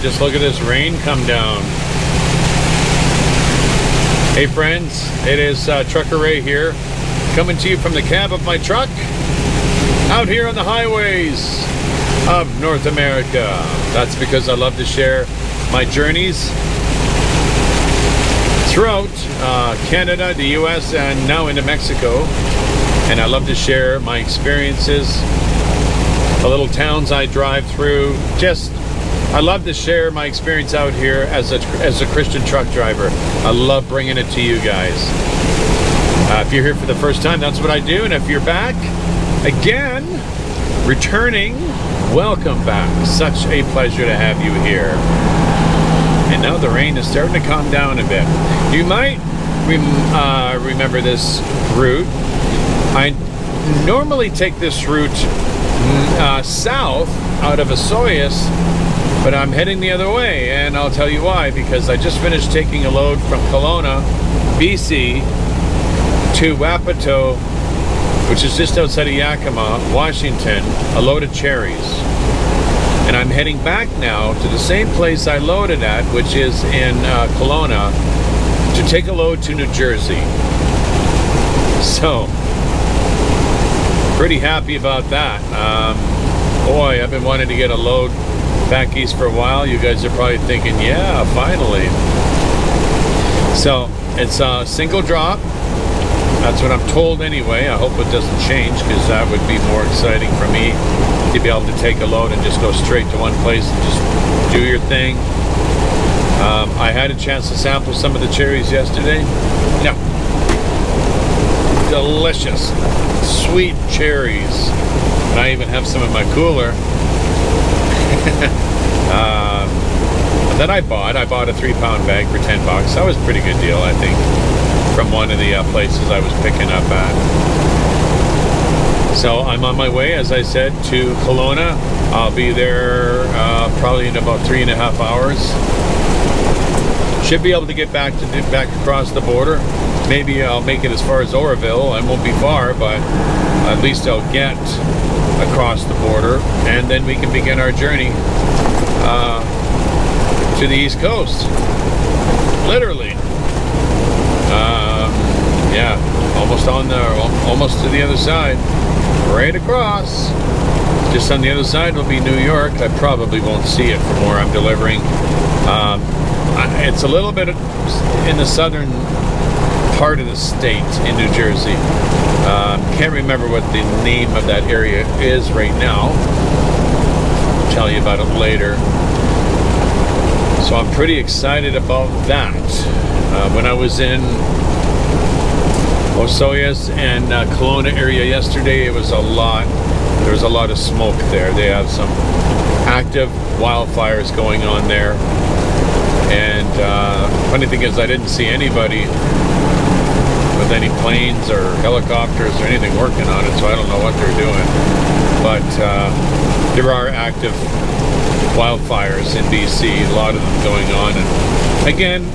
just look at this rain come down. Hey friends, it is Trucker Ray here, coming to you from the cab of my truck, out here on the highways of North America. That's because I love to share my journeys throughout Canada, the US, and now into Mexico. And I love to share my experiences, the little towns I drive through. I love to share my experience out here as a Christian truck driver. I love bringing it to you guys. If you're here for the first time, that's what I do. And if you're back again, returning, welcome back. Such a pleasure to have you here. And now the rain is starting to calm down a bit. You might remember this route. I normally take this route south out of Osoyoos, but I'm heading the other way, and I'll tell you why. Because I just finished taking a load from Kelowna, BC, to Wapato, which is just outside of Yakima, Washington, a load of cherries. And I'm heading back now to the same place I loaded at, which is in Kelowna, to take a load to New Jersey. So, pretty happy about that. Boy, I've been wanting to get a load back east for a while. You guys are probably thinking, yeah, finally. So, it's a single drop. That's what I'm told anyway. I hope it doesn't change, because that would be more exciting for me to be able to take a load and just go straight to one place and just do your thing. I had a chance to sample some of the cherries yesterday. No. Delicious, sweet cherries. And I even have some in my cooler. That I bought a 3-pound bag for $10. That was a pretty good deal, I think, from one of the places I was picking up at. So I'm on my way, as I said, to Kelowna. I'll be there probably in about 3.5 hours. Should be able to get back across the border. Maybe I'll make it as far as Oroville. I won't be far, but at least I'll get across the border, and then we can begin our journey to the East Coast. Literally. Yeah, almost on there, almost to the other side. Right across. Just on the other side will be New York. I probably won't see it from where I'm delivering. It's a little bit in the southern part of the state in New Jersey. Can't remember what the name of that area is right now. I'll tell you about it later. So I'm pretty excited about that. When I was in Osoyoos and Kelowna area yesterday, there was a lot of smoke there. They have some active wildfires going on there. And funny thing is, I didn't see anybody with any planes or helicopters or anything working on it, so I don't know what they're doing. But there are active wildfires in BC, a lot of them going on. And again,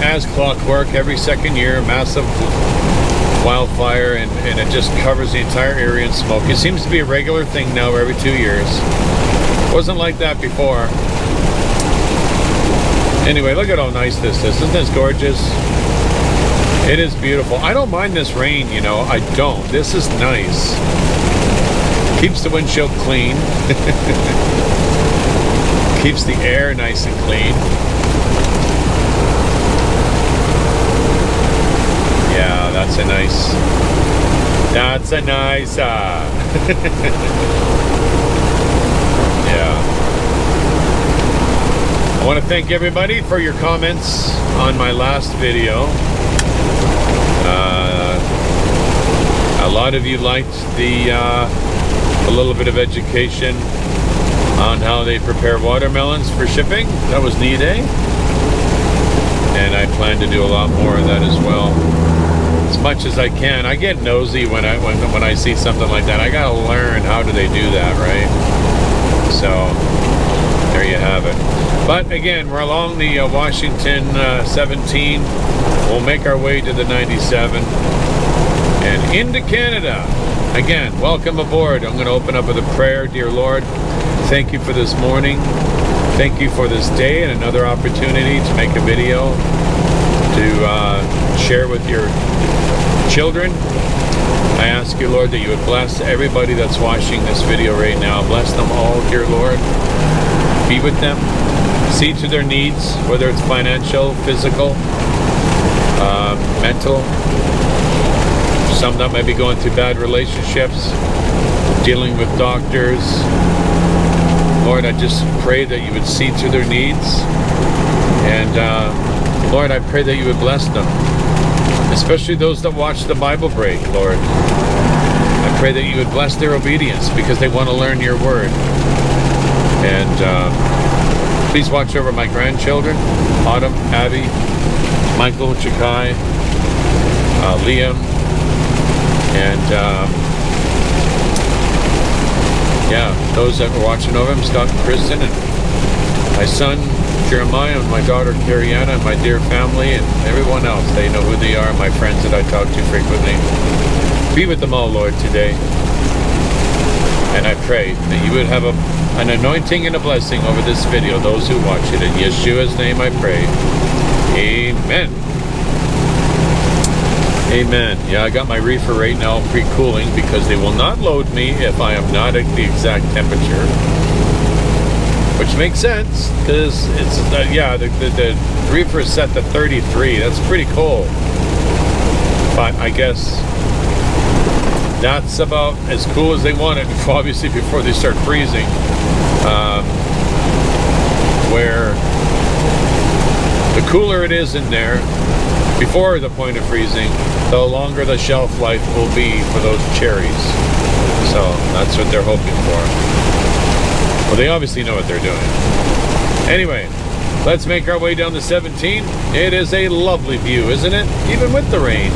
as clockwork, every second year, massive wildfire, and it just covers the entire area in smoke. It seems to be a regular thing now every 2 years. It wasn't like that before. Anyway, look at how nice this is. Isn't this gorgeous? It is beautiful. I don't mind this rain, you know. I don't. This is nice. Keeps the windshield clean. Keeps the air nice and clean. Yeah, that's a nice... Yeah. I want to thank everybody for your comments on my last video. A lot of you liked a little bit of education on how they prepare watermelons for shipping. That was neat, eh? And I plan to do a lot more of that as well, as much as I can. I get nosy when I see something like that. I gotta learn, how do they do that, right? So there you have it. But again, we're along the Washington 17. We'll make our way to the 97 and into Canada. Again, welcome aboard. I'm going to open up with a prayer. Dear Lord, thank you for this morning. Thank you for this day and another opportunity to make a video to share with your children. I ask you, Lord, that you would bless everybody that's watching this video right now. Bless them all, dear Lord. Be with them. See to their needs, whether it's financial, physical, mental. Some that might be going through bad relationships, dealing with doctors. Lord, I just pray that you would see to their needs. And Lord, I pray that you would bless them, especially those that watch the Bible break, Lord. I pray that you would bless their obedience because they want to learn your word. And please watch over my grandchildren, Autumn, Abby, Michael, Chakai, Liam, and those that were watching over him, Scott and Kristen, and my son Jeremiah, and my daughter Kariana, and my dear family, and everyone else. They know who they are, my friends that I talk to frequently. Be with them all, Lord, today. And I pray that you would have an anointing and a blessing over this video, those who watch it. In Yeshua's name I pray. Amen. Amen. Yeah, I got my reefer right now pre-cooling because they will not load me if I am not at the exact temperature. Which makes sense, because it's, the reefer is set to 33. That's pretty cold. But I guess that's about as cool as they want it, obviously, before they start freezing. Where the cooler it is in there, before the point of freezing, the longer the shelf life will be for those cherries. So that's what they're hoping for. Well, they obviously know what they're doing. Anyway, let's make our way down to 17. It is a lovely view, isn't it? Even with the rain.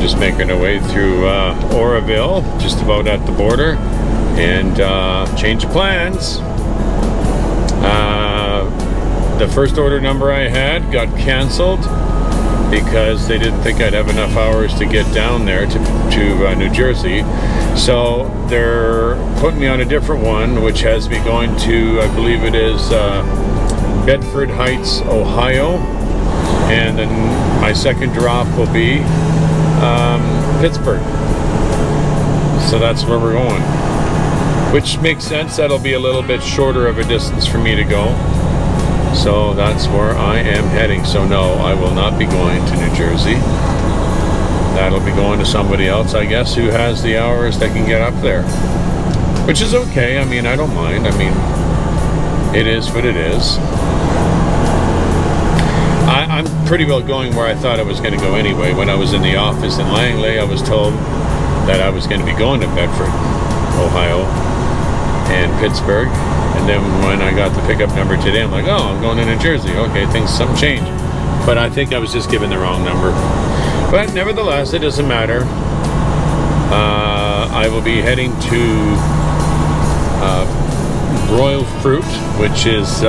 Just making our way through Oroville, just about at the border, and change of plans. The first order number I had got canceled because they didn't think I'd have enough hours to get down there to New Jersey. So they're putting me on a different one, which has me going to, I believe it is Bedford Heights, Ohio, and then my second drop will be Pittsburgh. So that's where we're going, which makes sense. That'll be a little bit shorter of a distance for me to go, so that's where I am heading. So no, I will not be going to New Jersey. That'll be going to somebody else, I guess, who has the hours that can get up there, which is okay. I mean, I don't mind. I mean, it is what it is. I'm pretty well going where I thought I was going to go anyway. When I was in the office in Langley, I was told that I was going to be going to Bedford, Ohio, and Pittsburgh. And then when I got the pickup number today, I'm like, oh, I'm going to New Jersey. Okay, some change. But I think I was just given the wrong number. But nevertheless, it doesn't matter. I will be heading to Royal Fruit, which is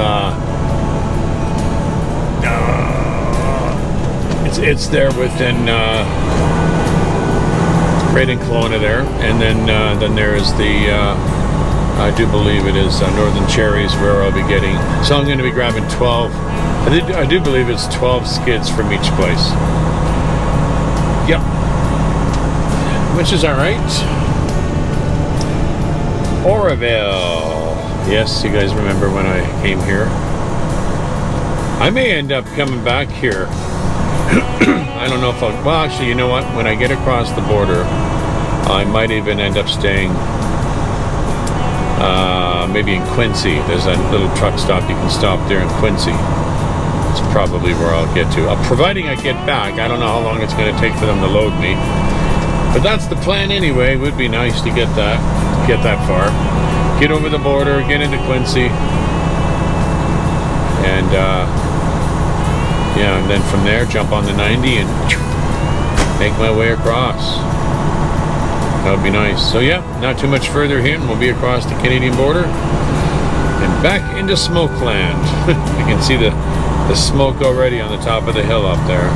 it's there within right in Kelowna there, and then there is the I do believe it is Northern Cherries where I'll be getting. So I'm going to be grabbing 12. I do believe it's 12 skids from each place. Yep. which is all right. Oroville. Yes, you guys remember when I came here. I may end up coming back here. I don't know if I'll... Well, actually, you know what? When I get across the border, I might even end up staying maybe in Quincy. There's a little truck stop. You can stop there in Quincy. It's probably where I'll get to. Providing I get back. I don't know how long it's going to take for them to load me. But that's the plan anyway. It would be nice to get that far. Get over the border, get into Quincy. And, yeah, and then from there, jump on the 90 and make my way across. That would be nice. So, yeah, not too much further here, and we'll be across the Canadian border and back into Smokeland. You can see the smoke already on the top of the hill up there.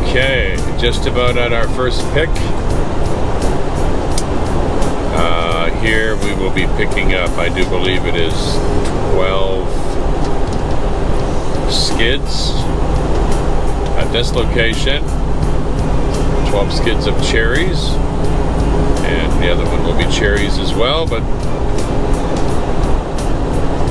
Okay, just about at our first pick. Here we will be picking up, I do believe it is 12 skids at this location. 12 skids of cherries. And the other one will be cherries as well, but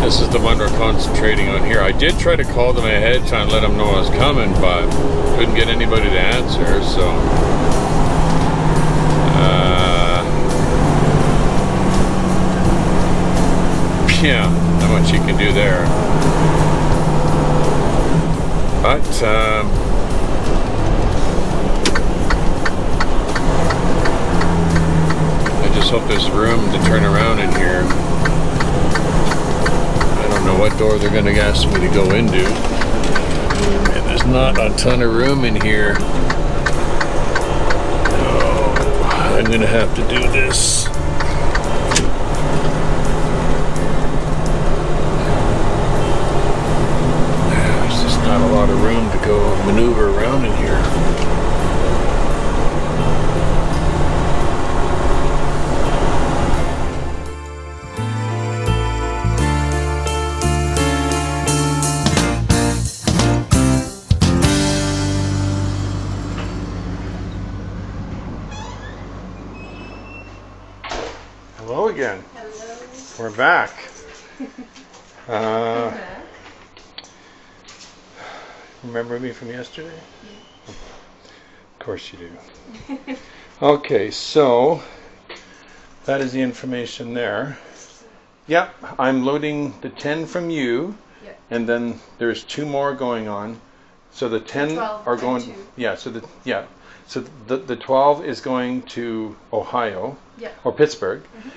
this is the one we're concentrating on here. I did try to call them ahead, trying to let them know I was coming, but couldn't get anybody to answer, so yeah, not much you can do there. But I just hope there's room to turn around in here. I don't know what door they're going to ask me to go into. And there's not a ton of room in here. Oh, I'm going to have to do this. There's just not a lot of room to go maneuver around in here. Hello again. Hello. We're back. Remember me from yesterday? Yeah. Of course you do. Okay, so that is the information there. Yep, I'm loading the 10 from you, Yep. and then there's 2 more going on. So the 10 are going. 2. So the 12 is going to Ohio. Yeah. Or Pittsburgh. Mm-hmm.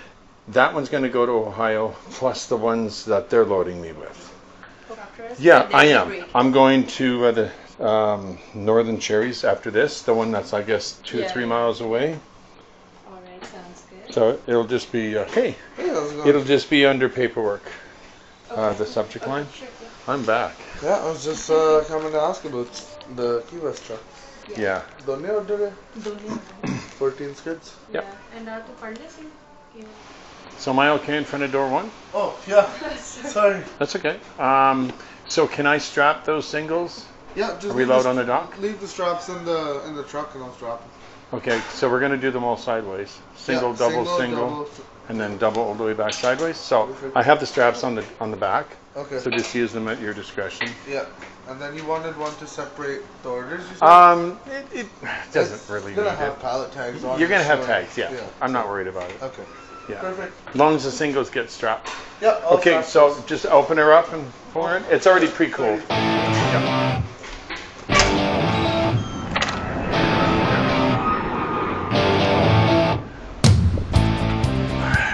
That one's going to go to Ohio, plus the ones that they're loading me with. After Yeah, I am. I'm going to the Northern Cherries after this, the one that's, I guess, 2 or 3 miles away. All right, sounds good. So it'll just be, hey, how's it going? it'll just be under paperwork, Okay. the subject line. Sure, yeah. I'm back. Yeah, I was just coming to ask about the Key West truck. Yeah. Don't you do it? Doing 14 skids? Yep. Yeah, and to Pardes, yeah. So am I okay in front of door 1? Oh, yeah. Sorry. That's okay. So can I strap those singles? Yeah, just Are we loud on the dock? leave the straps in the truck and I'll strap them. Okay, so we're going to do them all sideways. Single, double, single, and then double all the way back sideways. So Perfect. I have the straps on the back. Okay. So just use them at your discretion. Yeah. And then you wanted one to separate the orders, you said? It doesn't It's really gonna need have it. pallet tags on You're it, going to have so- tags, yeah. I'm not worried about it. Okay. Yeah. Perfect. As long as the singles get strapped. Yeah. I'll Okay, strap so this. just open her up and pour it. It's already pre-cooled. Yeah.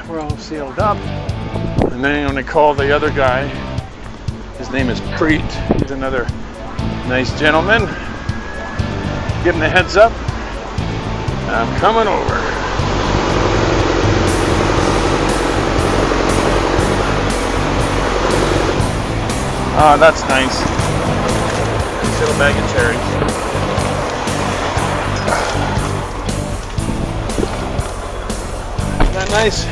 We're all sealed up. And then I'm going to call the other guy. His name is Preet. He's another nice gentleman. Give him the heads up. I'm coming over. Oh, that's nice. Nice little bag of cherries. Isn't that nice?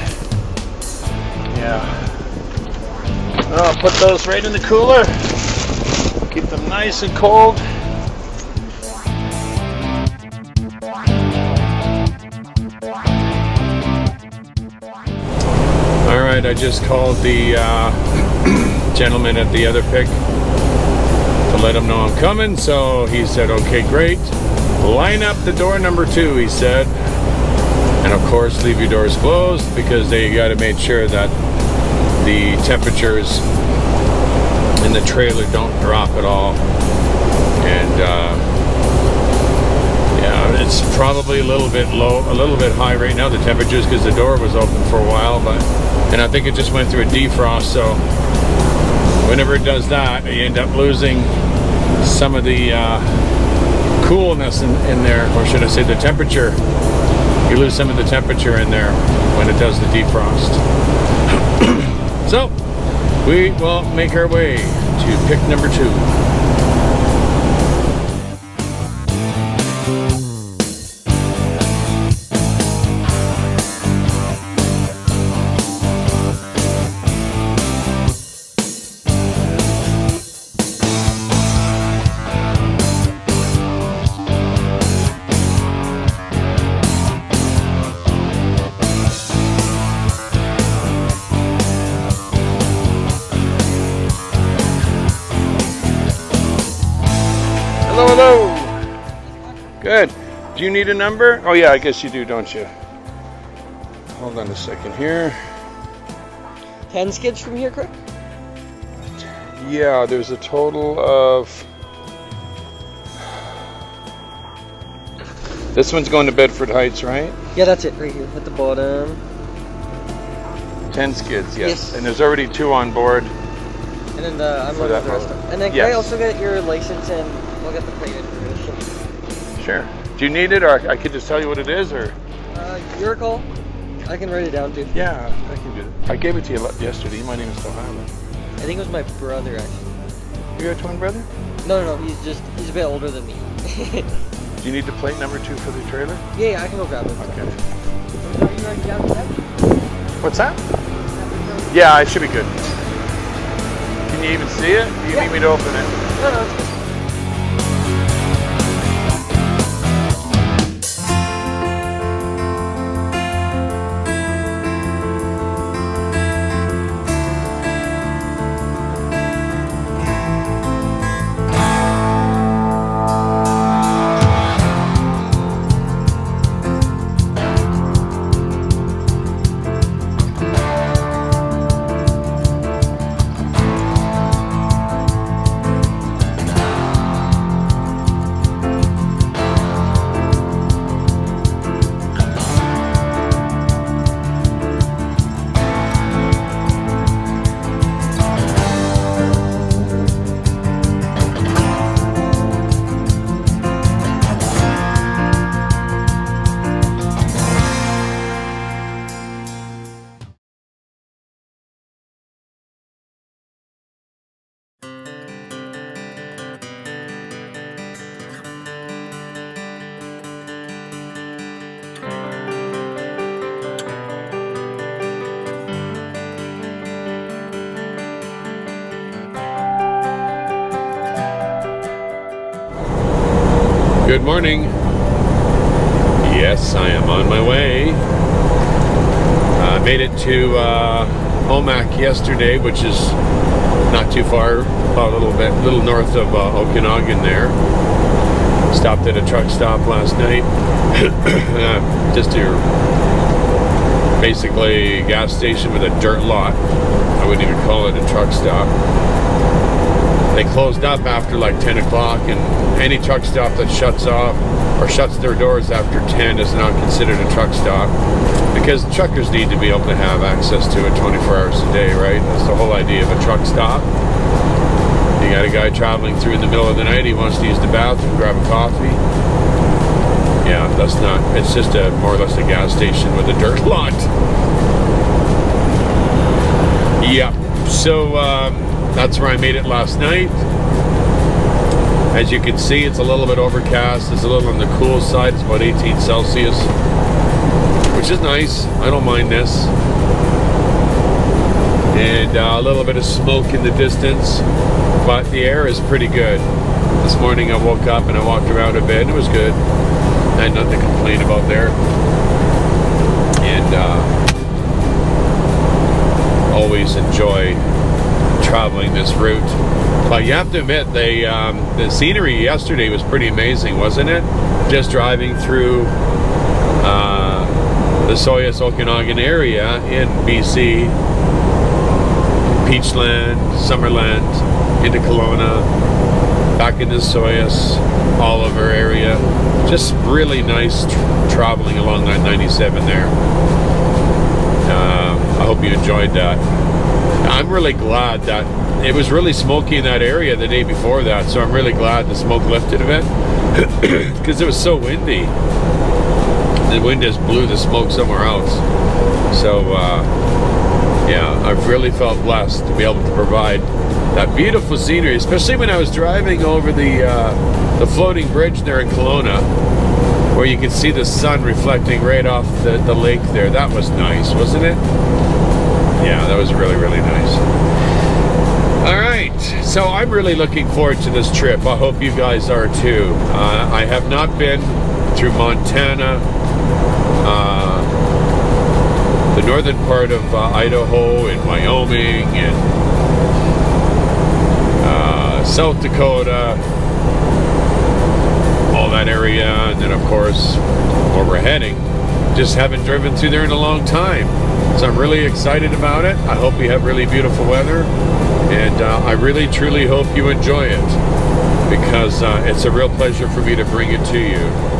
Yeah. I'll put those right in the cooler. Keep them nice and cold. Alright, I just called the gentleman at the other pick to let him know I'm coming, so he said, okay, great. Line up the door number 2, he said. And of course, leave your doors closed because they got to make sure that the temperatures in the trailer don't drop at all. And yeah, it's probably a little bit low, a little bit high right now, the temperatures, because the door was open for a while, and I think it just went through a defrost, so whenever it does that, you end up losing some of the coolness in there, or should I say the temperature. You lose some of the temperature in there when it does the defrost. So, we will make our way to pick number 2. Good. Do you need a number? Oh yeah, I guess you do, don't you? Hold on a second here. 10 skids from here, Kirk? Yeah, there's a total of... This one's going to Bedford Heights, right? Yeah, that's it, right here at the bottom. 10 skids, yes. Yes. And there's already 2 on board. And then I'm For loading that the rest load. of. And then can I Yes. also get your license and we'll get the plate information? Sure. Do you need it, or I could just tell you what it is, or? Your call. I can write it down too. Yeah, I can do it. I gave it to you yesterday. You might even still have it. I think it was my brother actually. You're a twin brother? No, he's a bit older than me. Do you need the plate number 2 for the trailer? Yeah, I can go grab it. Okay. Are you writing down that? What's that? Yeah, it should be good. Can you even see it? Do you need me to open it? No, it's good. Good morning. Yes, I am on my way. I made it to Omak yesterday, which is not too far, about a little north of Okanagan there. Stopped at a truck stop last night. Just your basically gas station with a dirt lot. I wouldn't even call it a truck stop. They closed up after like 10 o'clock, and any truck stop that shuts off or shuts their doors after 10 is not considered a truck stop, because truckers need to be able to have access to it 24 hours a day, right? That's the whole idea of a truck stop. You got a guy traveling through in the middle of the night, he wants to use the bathroom, grab a coffee. Yeah, that's not, it's just more or less a gas station with a dirt lot. Yeah, so that's where I made it last night. As you can see, it's a little bit overcast. It's a little on the cool side. It's about 18 Celsius, which is nice. I don't mind this. And a little bit of smoke in the distance, but the air is pretty good. This morning I woke up and I walked around a bit, and it was good. I had nothing to complain about there. And always enjoy traveling this route. But you have to admit, the scenery yesterday was pretty amazing, wasn't it? Just driving through the Soyuz Okanagan area in BC, Peachland, Summerland, into Kelowna, back into Soyuz, Oliver area. Just really nice traveling along that 97 there. I hope you enjoyed that. I'm really glad that it was really smoky in that area the day before that, so I'm really glad the smoke lifted a bit, because it was so windy. The wind just blew the smoke somewhere else. So yeah, I've really felt blessed to be able to provide that beautiful scenery, especially when I was driving over the floating bridge there in Kelowna, where you could see the sun reflecting right off the lake there. That was nice, wasn't it? Yeah, that was really, really nice. All right, so I'm really looking forward to this trip. I hope you guys are too. I have not been through Montana, the northern part of Idaho, and Wyoming, and South Dakota, all that that area, and then of course where we're heading. Just haven't driven through there in a long time, so I'm really excited about it. I hope we have really beautiful weather, and I really truly hope you enjoy it, because it's a real pleasure for me to bring it to you.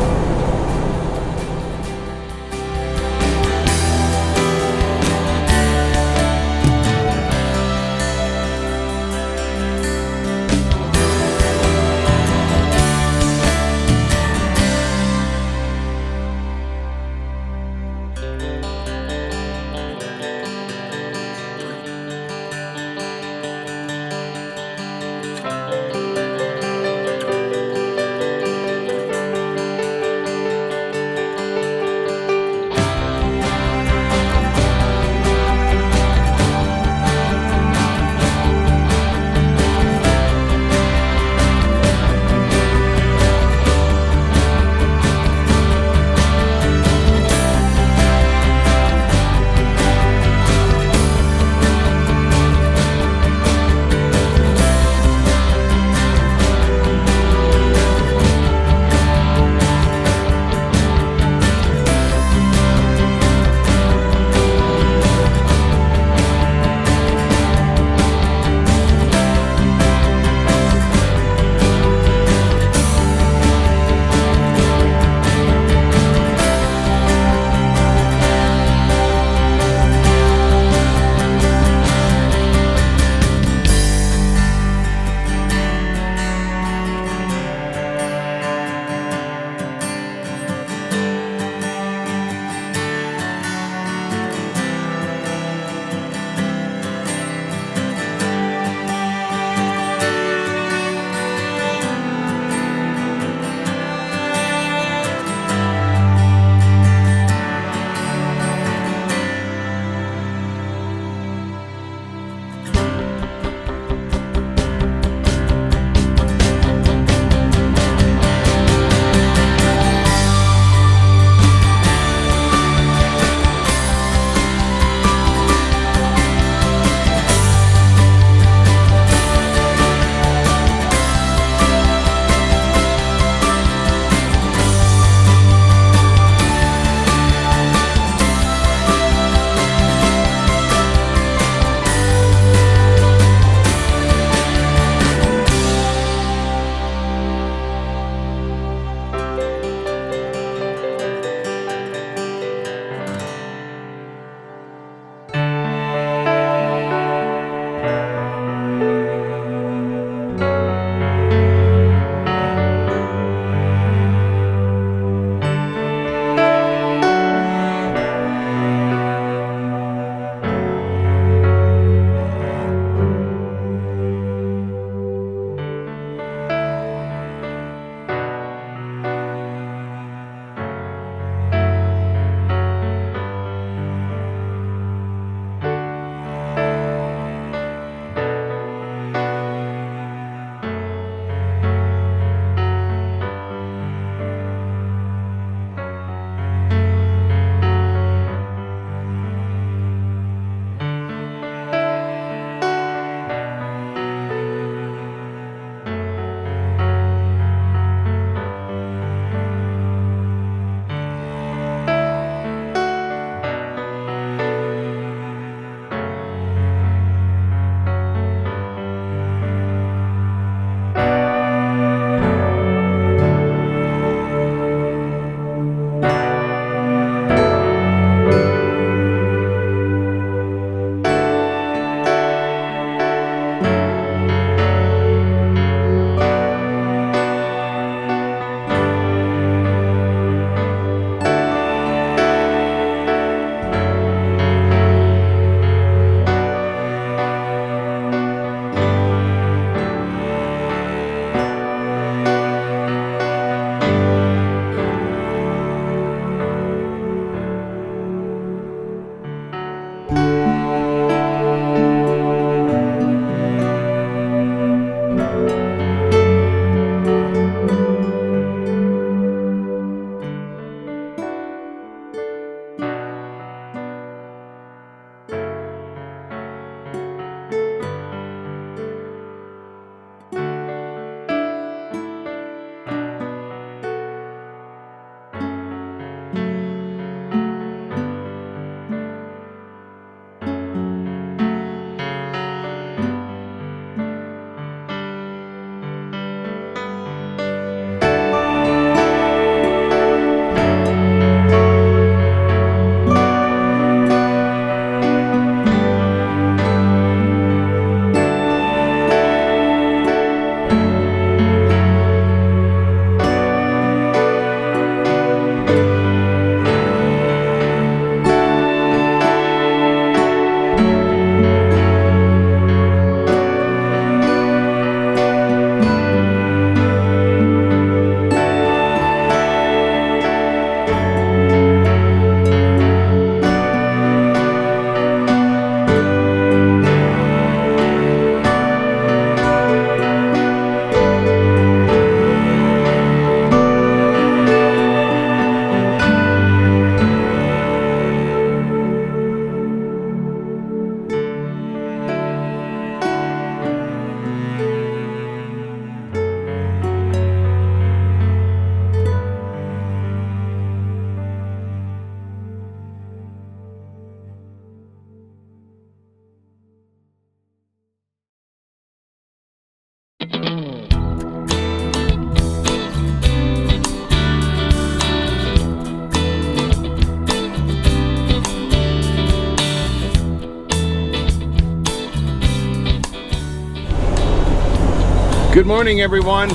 Good morning, everyone.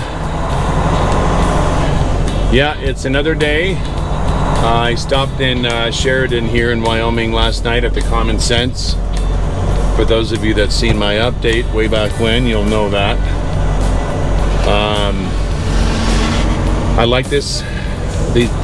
Yeah, it's another day. I stopped in Sheridan here in Wyoming last night at the Common Sense. For those of you that seen my update way back when, you'll know that. I like these,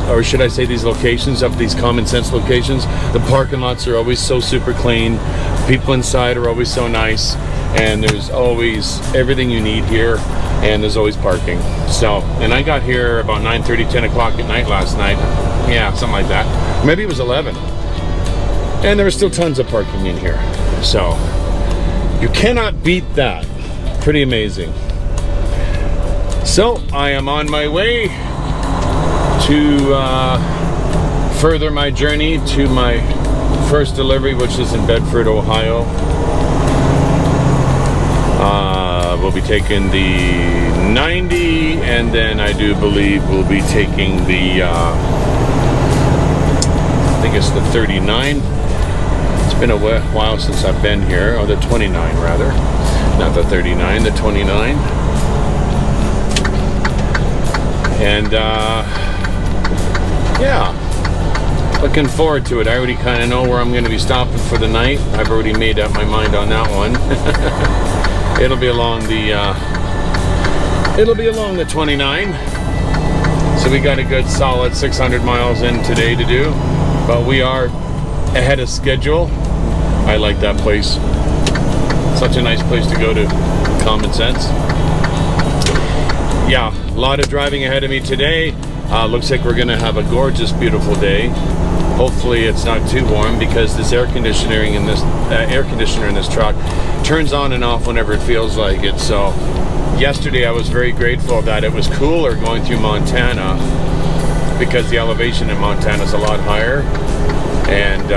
or should I say these locations of these Common Sense locations. The parking lots are always so super clean. People inside are always so nice. And there's always everything you need here, and there's always parking. So, and I got here about 9:30, 10 o'clock at night last night. Yeah, something like that. Maybe it was 11. And there was still tons of parking in here. So, you cannot beat that. Pretty amazing. So, I am on my way to further my journey to my first delivery, which is in Bedford, Ohio. We'll be taking the 90, and then I do believe we'll be taking the, I think it's the 39. It's been a while since I've been here, or the 29 rather. Not the 39, the 29. And, yeah, looking forward to it. I already kind of know where I'm going to be stopping for the night. I've already made up my mind on that one. It'll be along the 29. So we got a good solid 600 miles in today to do, but we are ahead of schedule. I like that place. Such a nice place to go to. Common Sense. Yeah, a lot of driving ahead of me today. Looks like we're gonna have a gorgeous, beautiful day. Hopefully it's not too warm, because this air conditioner in this truck turns on and off whenever it feels like it. So yesterday I was very grateful that it was cooler going through Montana, because the elevation in Montana is a lot higher. And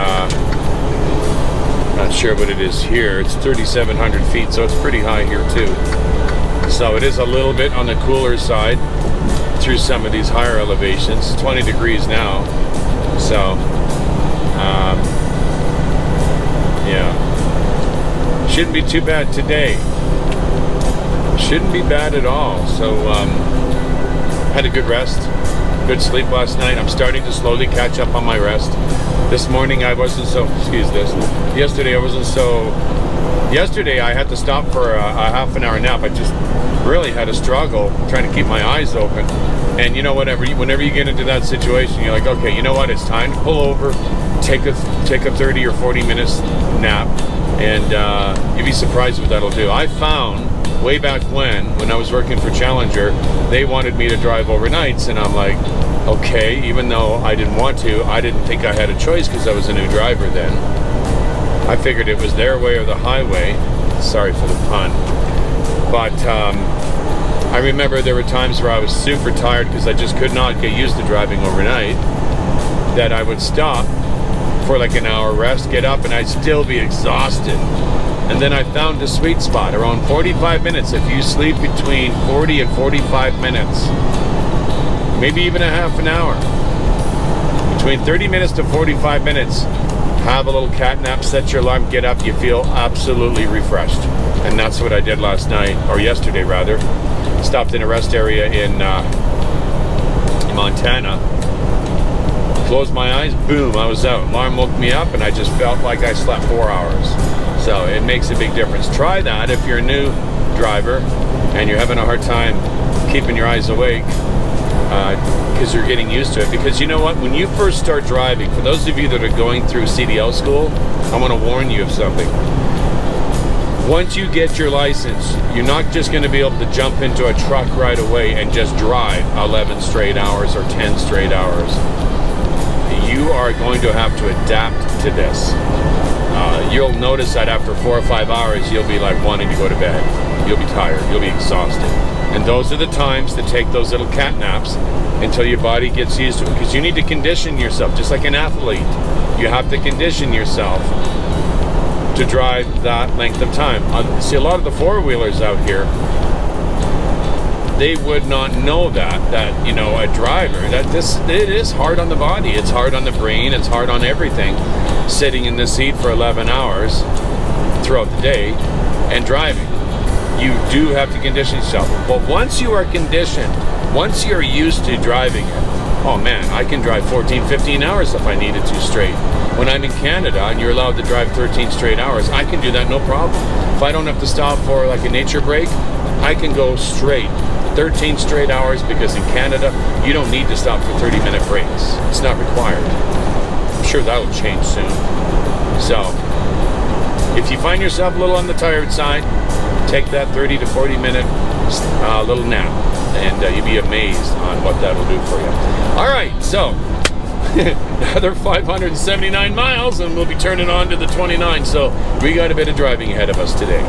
not sure what it is here. It's 3,700 feet, so it's pretty high here too. So it is a little bit on the cooler side through some of these higher elevations. 20 degrees now. So, yeah. Shouldn't be too bad today. Shouldn't be bad at all. So, had a good rest. Good sleep last night. I'm starting to slowly catch up on my rest. This morning I wasn't so, yesterday I wasn't so, yesterday I had to stop for a half an hour nap. I just really had a struggle trying to keep my eyes open. And you know, whenever you get into that situation, you're like, okay, you know what, it's time to pull over, take a 30 or 40 minutes nap, and you'd be surprised what that'll do. I found way back when I was working for Challenger, they wanted me to drive overnights, and I'm like, okay, even though I didn't want to, I didn't think I had a choice because I was a new driver then. I figured it was their way or the highway. Sorry for the pun. But I remember there were times where I was super tired because I just could not get used to driving overnight, that I would stop for like an hour rest, get up, and I'd still be exhausted. And then I found a sweet spot around 45 minutes. If you sleep between 40 and 45 minutes, maybe even a half an hour, between 30 minutes to 45 minutes, have a little cat nap, set your alarm, get up, you feel absolutely refreshed. And that's what I did last night, or yesterday rather. Stopped in a rest area in Montana. Closed my eyes, boom, I was out. Alarm woke me up, and I just felt like I slept 4 hours. So it makes a big difference. Try that if you're a new driver and you're having a hard time keeping your eyes awake, because you're getting used to it. Because you know what, when you first start driving, for those of you that are going through CDL school, I want to warn you of something. Once you get your license, you're not just going to be able to jump into a truck right away and just drive 11 straight hours or 10 straight hours. You are going to have to adapt to this. You'll notice that after 4 or 5 hours, you'll be like wanting to go to bed. You'll be tired. You'll be exhausted. And those are the times to take those little cat naps until your body gets used to it. Because you need to condition yourself, just like an athlete. You have to condition yourself to drive that length of time. See, a lot of the four-wheelers out here, they would not know that you know, a driver, it is hard on the body, it's hard on the brain, it's hard on everything, sitting in the seat for 11 hours throughout the day and driving. you do have to condition yourself. But once you are conditioned, once you're used to driving it, oh man, I can drive 14, 15 hours if I needed to straight. When I'm in Canada and you're allowed to drive 13 straight hours, I can do that no problem. If I don't have to stop for like a nature break, I can go straight 13 straight hours, because in Canada, you don't need to stop for 30-minute breaks. It's not required. I'm sure that will change soon. So, if you find yourself a little on the tired side, take that 30 to 40 minute little nap, and you'll be amazed on what that'll do for you. All right, so another 579 miles, and we'll be turning on to the 29. So we got a bit of driving ahead of us today.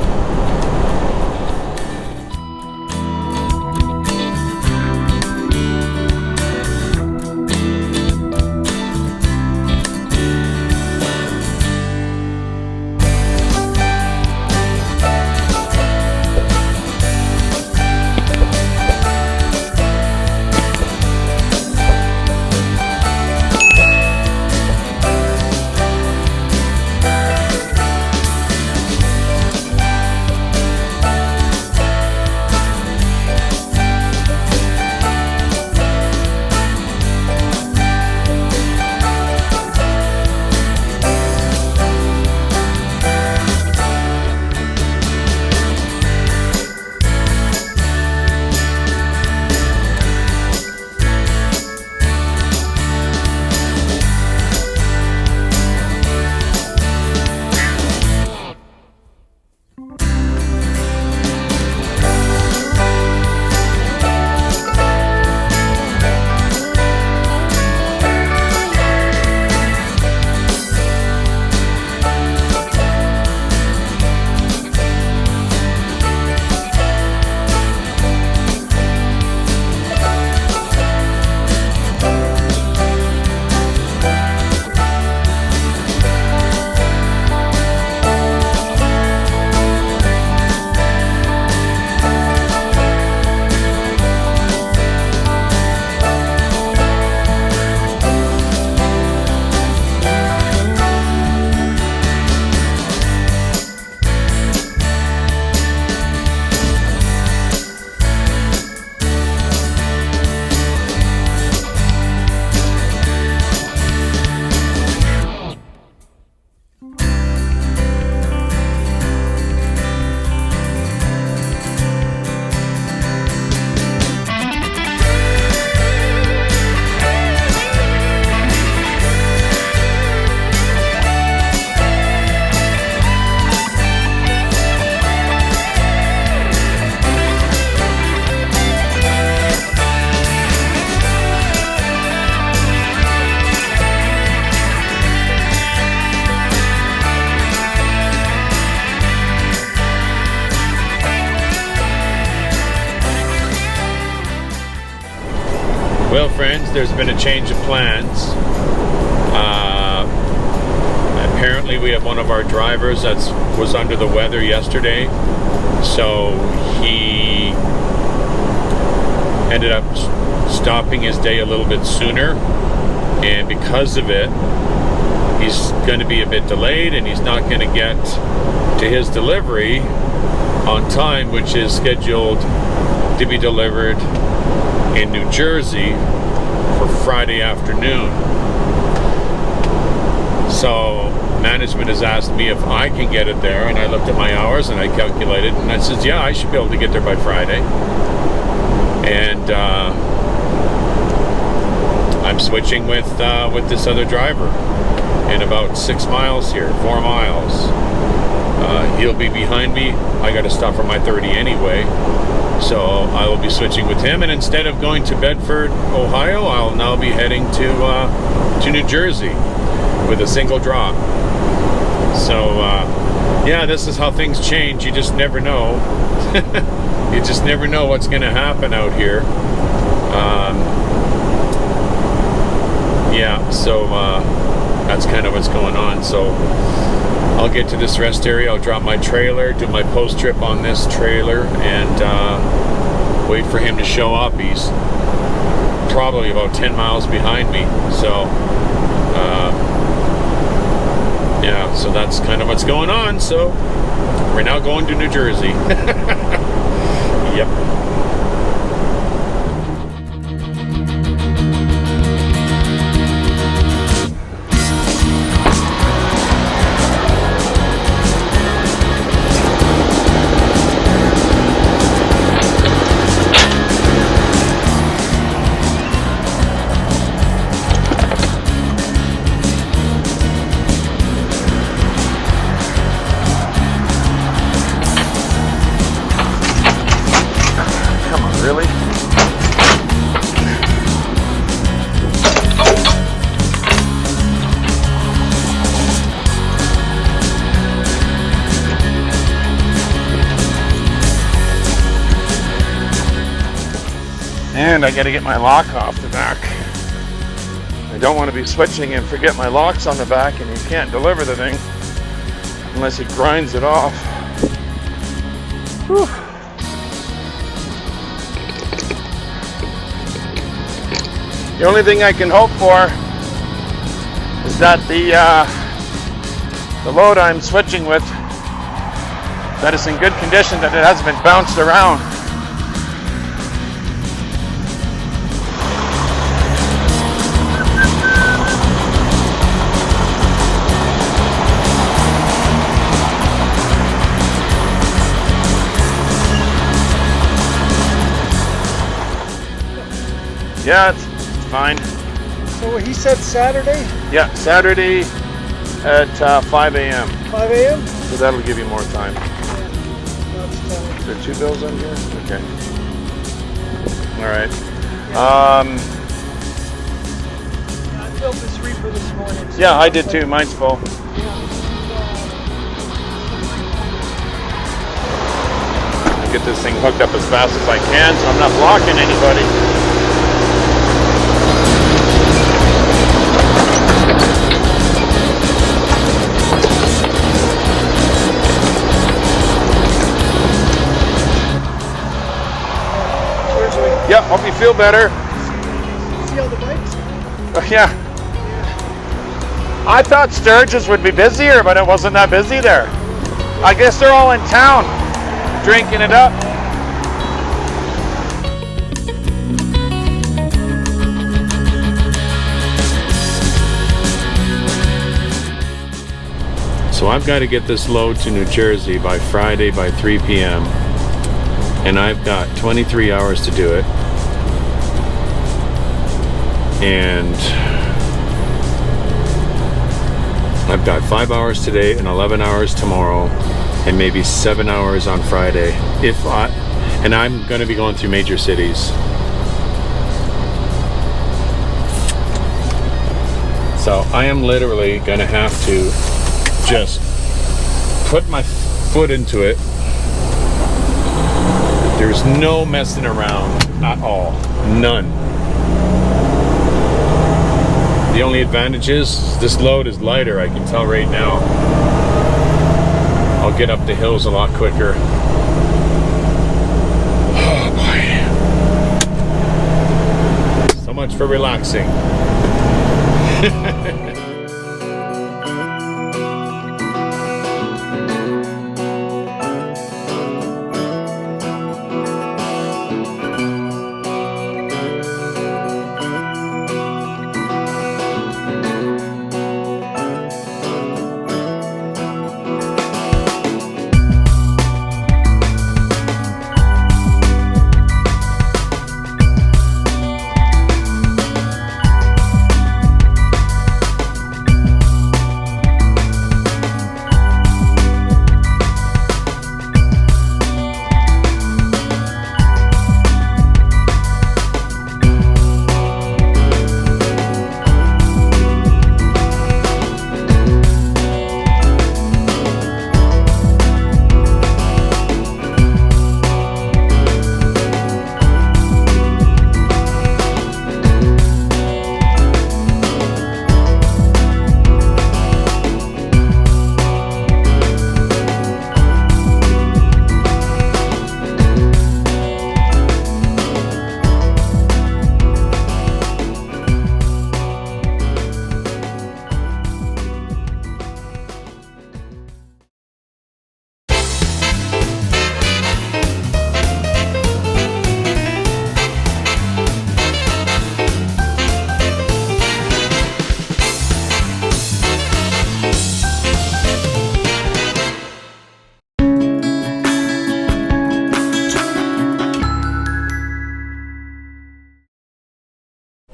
Well, friends, there's been a change of plans. Apparently, we have one of our drivers that was under the weather yesterday, so he ended up stopping his day a little bit sooner, and because of it, he's going to be a bit delayed, and he's not going to get to his delivery on time, which is scheduled to be delivered in New Jersey for Friday afternoon. So management has asked me if I can get it there, and I looked at my hours and I calculated, and I said, yeah, I should be able to get there by Friday. And I'm switching with this other driver in about 6 miles here, 4 miles. He'll be behind me. I got to stop for my 30 anyway. So I will be switching with him, and instead of going to Bedford, Ohio, I'll now be heading to New Jersey with a single drop. So yeah, this is how things change. You just never know. You just never know what's going to happen out here. Yeah, so that's kind of what's going on. So I'll get to this rest area, I'll drop my trailer, do my post trip on this trailer, and wait for him to show up. He's probably about 10 miles behind me. So yeah, so that's kind of what's going on. So we're now going to New Jersey. Yep. Come on, really? And I gotta get my lock off the back. I don't want to be switching and forget my locks on the back, and you can't deliver the thing unless it grinds it off. Whew. The only thing I can hope for is that the load I'm switching with, that it's in good condition, that it hasn't been bounced around. Yeah, it's fine. So he said Saturday, Yeah, Saturday at 5 a.m. 5 a.m.? So that'll give you more time. That's Is there 2 bills on here? Okay. All right. I filled this reefer this morning. So Yeah, I did too. Mine's full. Get this thing hooked up as fast as I can so I'm not blocking anybody. Yeah, hope you feel better. See all the bikes? Yeah. I thought Sturgis would be busier, but it wasn't that busy there. I guess they're all in town, drinking it up. So I've got to get this load to New Jersey by Friday by 3 p.m. And I've got 23 hours to do it. And I've got 5 hours today and 11 hours tomorrow and maybe 7 hours on Friday. And I'm going to be going through major cities. So I am literally going to have to just put my foot into it. There's no messing around at all. None. The only advantage is this load is lighter, I can tell right now. I'll get up the hills a lot quicker. Oh boy. So much for relaxing.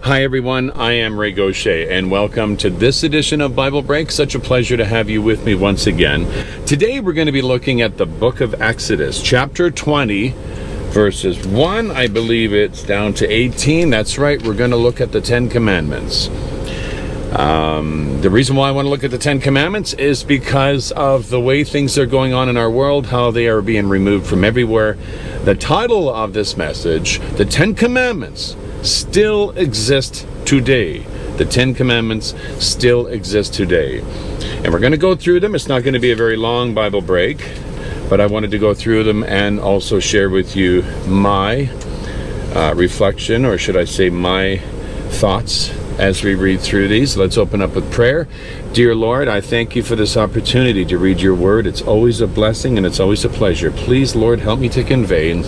Hi everyone, I am Ray Gaucher, and welcome to this edition of Bible Break. Such a pleasure to have you with me once again. Today we're going to be looking at the book of Exodus, chapter 20, verses 1, I believe it's down to 18. That's right, we're going to look at the Ten Commandments. The reason why I want to look at the Ten Commandments is because of the way things are going on in our world, how they are being removed from everywhere. The title of this message, the Ten Commandments, still exist today. The Ten Commandments still exist today. And we're going to go through them. It's not going to be a very long Bible break, but I wanted to go through them and also share with you my reflection, or should I say my thoughts as we read through these. Let's open up with prayer. Dear Lord, I thank you for this opportunity to read your word. It's always a blessing and it's always a pleasure. Please, Lord, help me to convey and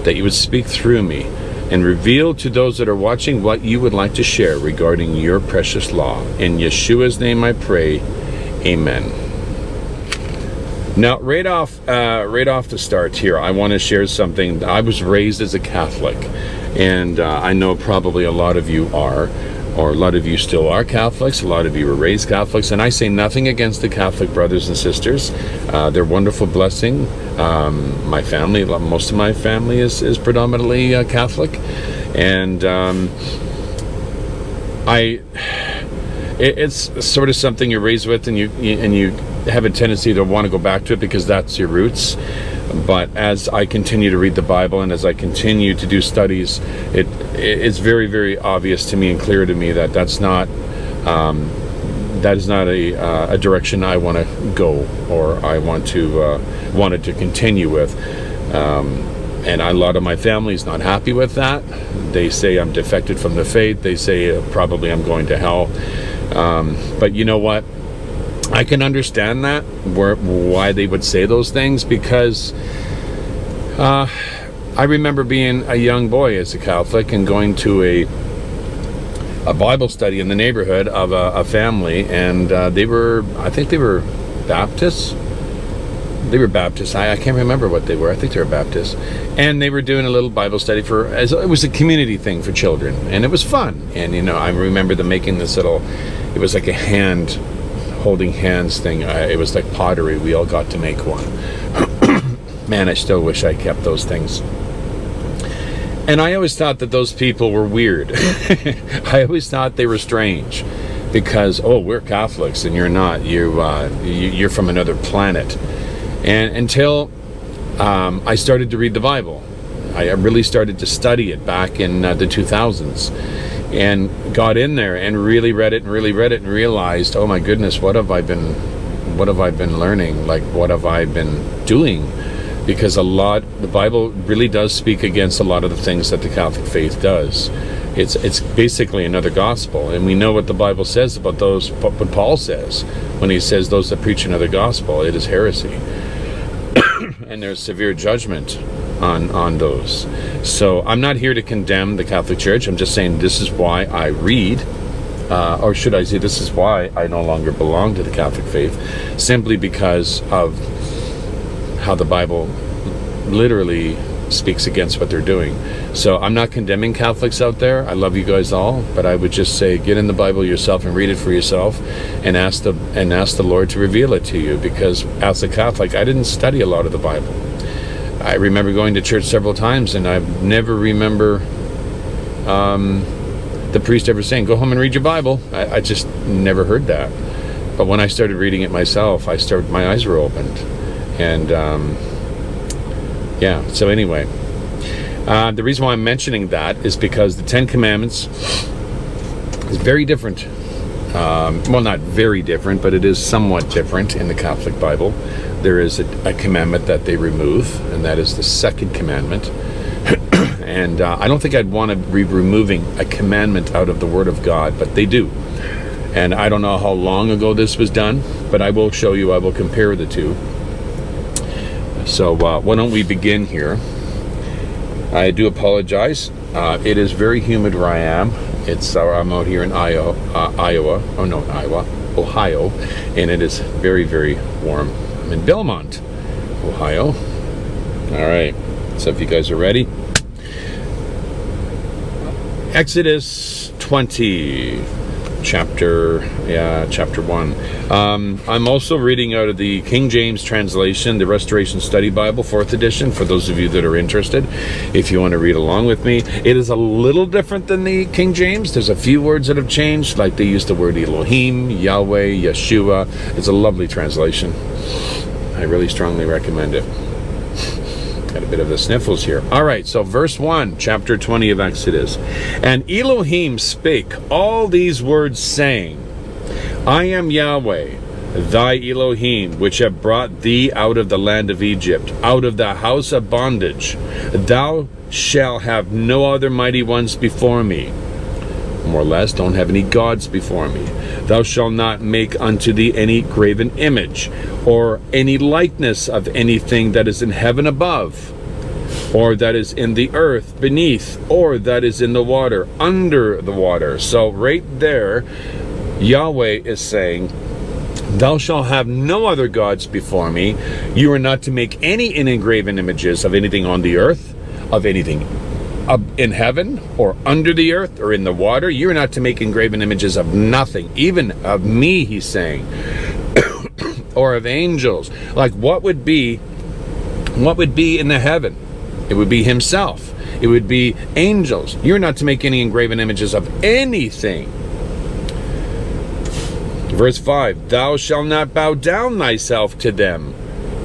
that you would speak through me and reveal to those that are watching what you would like to share regarding your precious law. In Yeshua's name I pray, amen. Now, right off the start here, I want to share something. I was raised as a Catholic, and I know probably a lot of you are, or a lot of you still are Catholics, a lot of you were raised Catholics, and I say nothing against the Catholic brothers and sisters. They're wonderful blessing. My family, most of my family is predominantly Catholic, and it's sort of something you're raised with, and you have a tendency to want to go back to it because that's your roots. But as I continue to read the Bible and as I continue to do studies, it's very, very obvious to me and clear to me that that is not a direction I want to go, or I wanted to continue with. And a lot of my family is not happy with that. They say I'm defected from the faith. They say probably I'm going to hell. But you know what? I can understand that, why they would say those things, because I remember being a young boy as a Catholic and going to a Bible study in the neighborhood of a family, and I think they were Baptists. They were Baptists. I can't remember what they were. I think they were Baptists. And they were doing a little Bible study it was a community thing for children, and it was fun. And I remember them making this little, it was like a holding hands thing. It was like pottery. We all got to make one. Man, I still wish I kept those things. And I always thought that those people were weird. I always thought they were strange because, we're Catholics and you're not. You're from another planet. And until I started to read the Bible, I really started to study it back in the 2000s. And got in there and really read it and realized, oh my goodness, what have I been learning? Like, what have I been doing? Because the Bible really does speak against a lot of the things that the Catholic faith does. It's basically another gospel, and we know what the Bible says about those. What Paul says when he says those that preach another gospel, it is heresy, and there's severe judgment on those. So I'm not here to condemn the Catholic Church. I'm just saying this is why I read, or should I say this is why I no longer belong to the Catholic faith, simply because of how the Bible literally speaks against what they're doing. So I'm not condemning Catholics out there. I love you guys all, but I would just say get in the Bible yourself and read it for yourself, and ask the Lord to reveal it to you. Because as a Catholic, I didn't study a lot of the Bible. I remember going to church several times, and I never remember the priest ever saying, go home and read your Bible. I just never heard that. But when I started reading it myself, my eyes were opened. And so anyway, the reason why I'm mentioning that is because the Ten Commandments is very different. Well, not very different, but it is somewhat different in the Catholic Bible. There is a commandment that they remove, and that is the second commandment. And I don't think I'd want to be removing a commandment out of the Word of God, but they do. And I don't know how long ago this was done, but I will show you, I will compare the two. So why don't we begin here? I do apologize. It is very humid where I am. I'm out here in Ohio, and it is very, very warm. I'm in Belmont, Ohio. All right, so if you guys are ready. Exodus 20. Chapter 1. I'm also reading out of the King James translation, the Restoration Study Bible, 4th edition, for those of you that are interested, if you want to read along with me. It is a little different than the King James. There's a few words that have changed, like they use the word Elohim, Yahweh, Yeshua. It's a lovely translation. I really strongly recommend it. Got a bit of the sniffles here. All right, so verse 1, chapter 20 of Exodus. And Elohim spake all these words, saying, I am Yahweh, thy Elohim, which have brought thee out of the land of Egypt, out of the house of bondage. Thou shalt have no other mighty ones before me. More or less, don't have any gods before me. Thou shalt not make unto thee any graven image, or any likeness of anything that is in heaven above, or that is in the earth beneath, or that is in the water under the water. So right there, Yahweh is saying, thou shalt have no other gods before me. You are not to make any engraven images of anything on the earth, of anything in heaven, or under the earth, or in the water. You're not to make engraven images of nothing, even of me, he's saying, or of angels. Like what would be in the heaven? It would be himself. It would be angels. You're not to make any engraven images of anything. Verse 5, thou shalt not bow down thyself to them,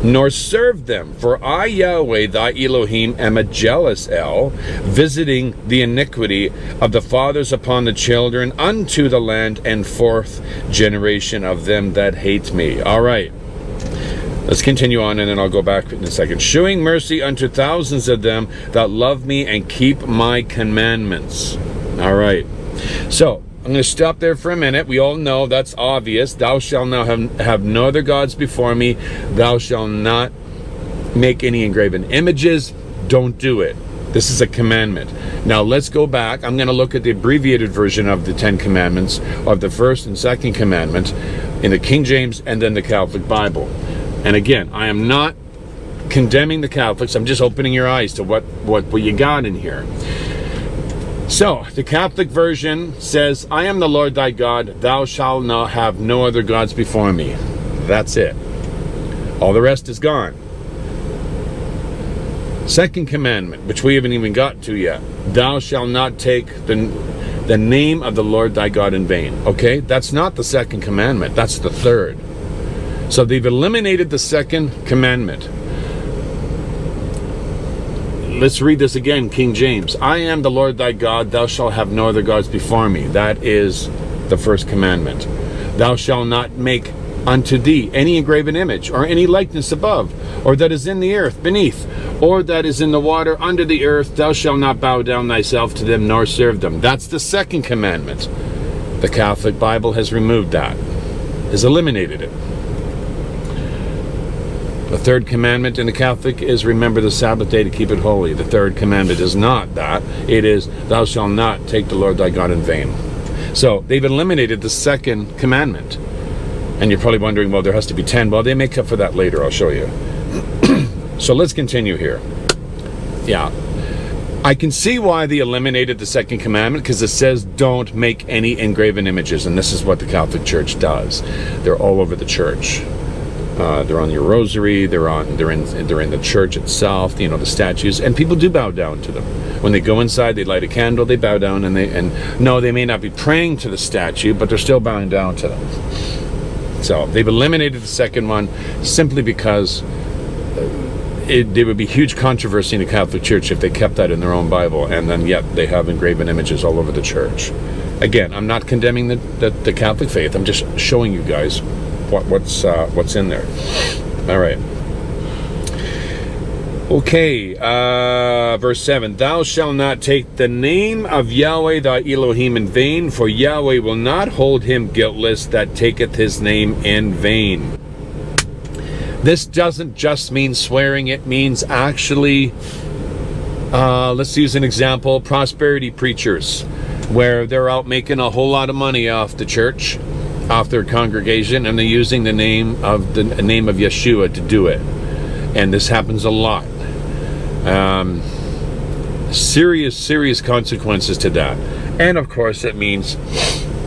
nor serve them. For I, Yahweh, thy Elohim, am a jealous El, visiting the iniquity of the fathers upon the children unto the land and fourth generation of them that hate me. All right. Let's continue on, and then I'll go back in a second. Shewing mercy unto thousands of them that love me and keep my commandments. All right. So, I'm going to stop there for a minute. We all know that's obvious. Thou shalt now have no other gods before me. Thou shalt not make any engraven images. Don't do it. This is a commandment. Now let's go back. I'm going to look at the abbreviated version of the 10 commandments, of the first and second commandment in the King James and then the Catholic Bible. And again, I am not condemning the Catholics. I'm just opening your eyes to what you got in here. So, the Catholic version says, I am the Lord thy God, thou shalt not have no other gods before me. That's it. All the rest is gone. Second commandment, which we haven't even got to yet, thou shalt not take the name of the Lord thy God in vain. Okay, that's not the second commandment, that's the third. So they've eliminated the second commandment. Let's read this again, King James. I am the Lord thy God, thou shalt have no other gods before me. That is the first commandment. Thou shalt not make unto thee any engraven image, or any likeness above, or that is in the earth beneath, or that is in the water under the earth. Thou shalt not bow down thyself to them, nor serve them. That's the second commandment. The Catholic Bible has removed that, has eliminated it. The third commandment in the Catholic is remember the Sabbath day to keep it holy. The third commandment is not that. It is thou shalt not take the Lord thy God in vain. So they've eliminated the second commandment. And you're probably wondering, well, there has to be 10. Well, they make up for that later. I'll show you. So let's continue here. Yeah. I can see why they eliminated the second commandment, because it says don't make any engraven images. And this is what the Catholic Church does. They're all over the church. They're on your rosary. They're in the church itself. You know, the statues, and people do bow down to them. When they go inside, they light a candle. They bow down, and no, they may not be praying to the statue, but they're still bowing down to them. So they've eliminated the second one simply because there would be huge controversy in the Catholic Church if they kept that in their own Bible, and then yet they have engraven images all over the church. Again, I'm not condemning the Catholic faith. I'm just showing you guys what's in there. All right. Okay, verse 7. Thou shalt not take the name of Yahweh thy Elohim in vain, for Yahweh will not hold him guiltless that taketh his name in vain. This doesn't just mean swearing, it means actually, let's use an example, prosperity preachers, where they're out making a whole lot of money off the church, off their congregation, and they're using the name of Yeshua to do it. And this happens a lot. Serious consequences to that. And of course it means,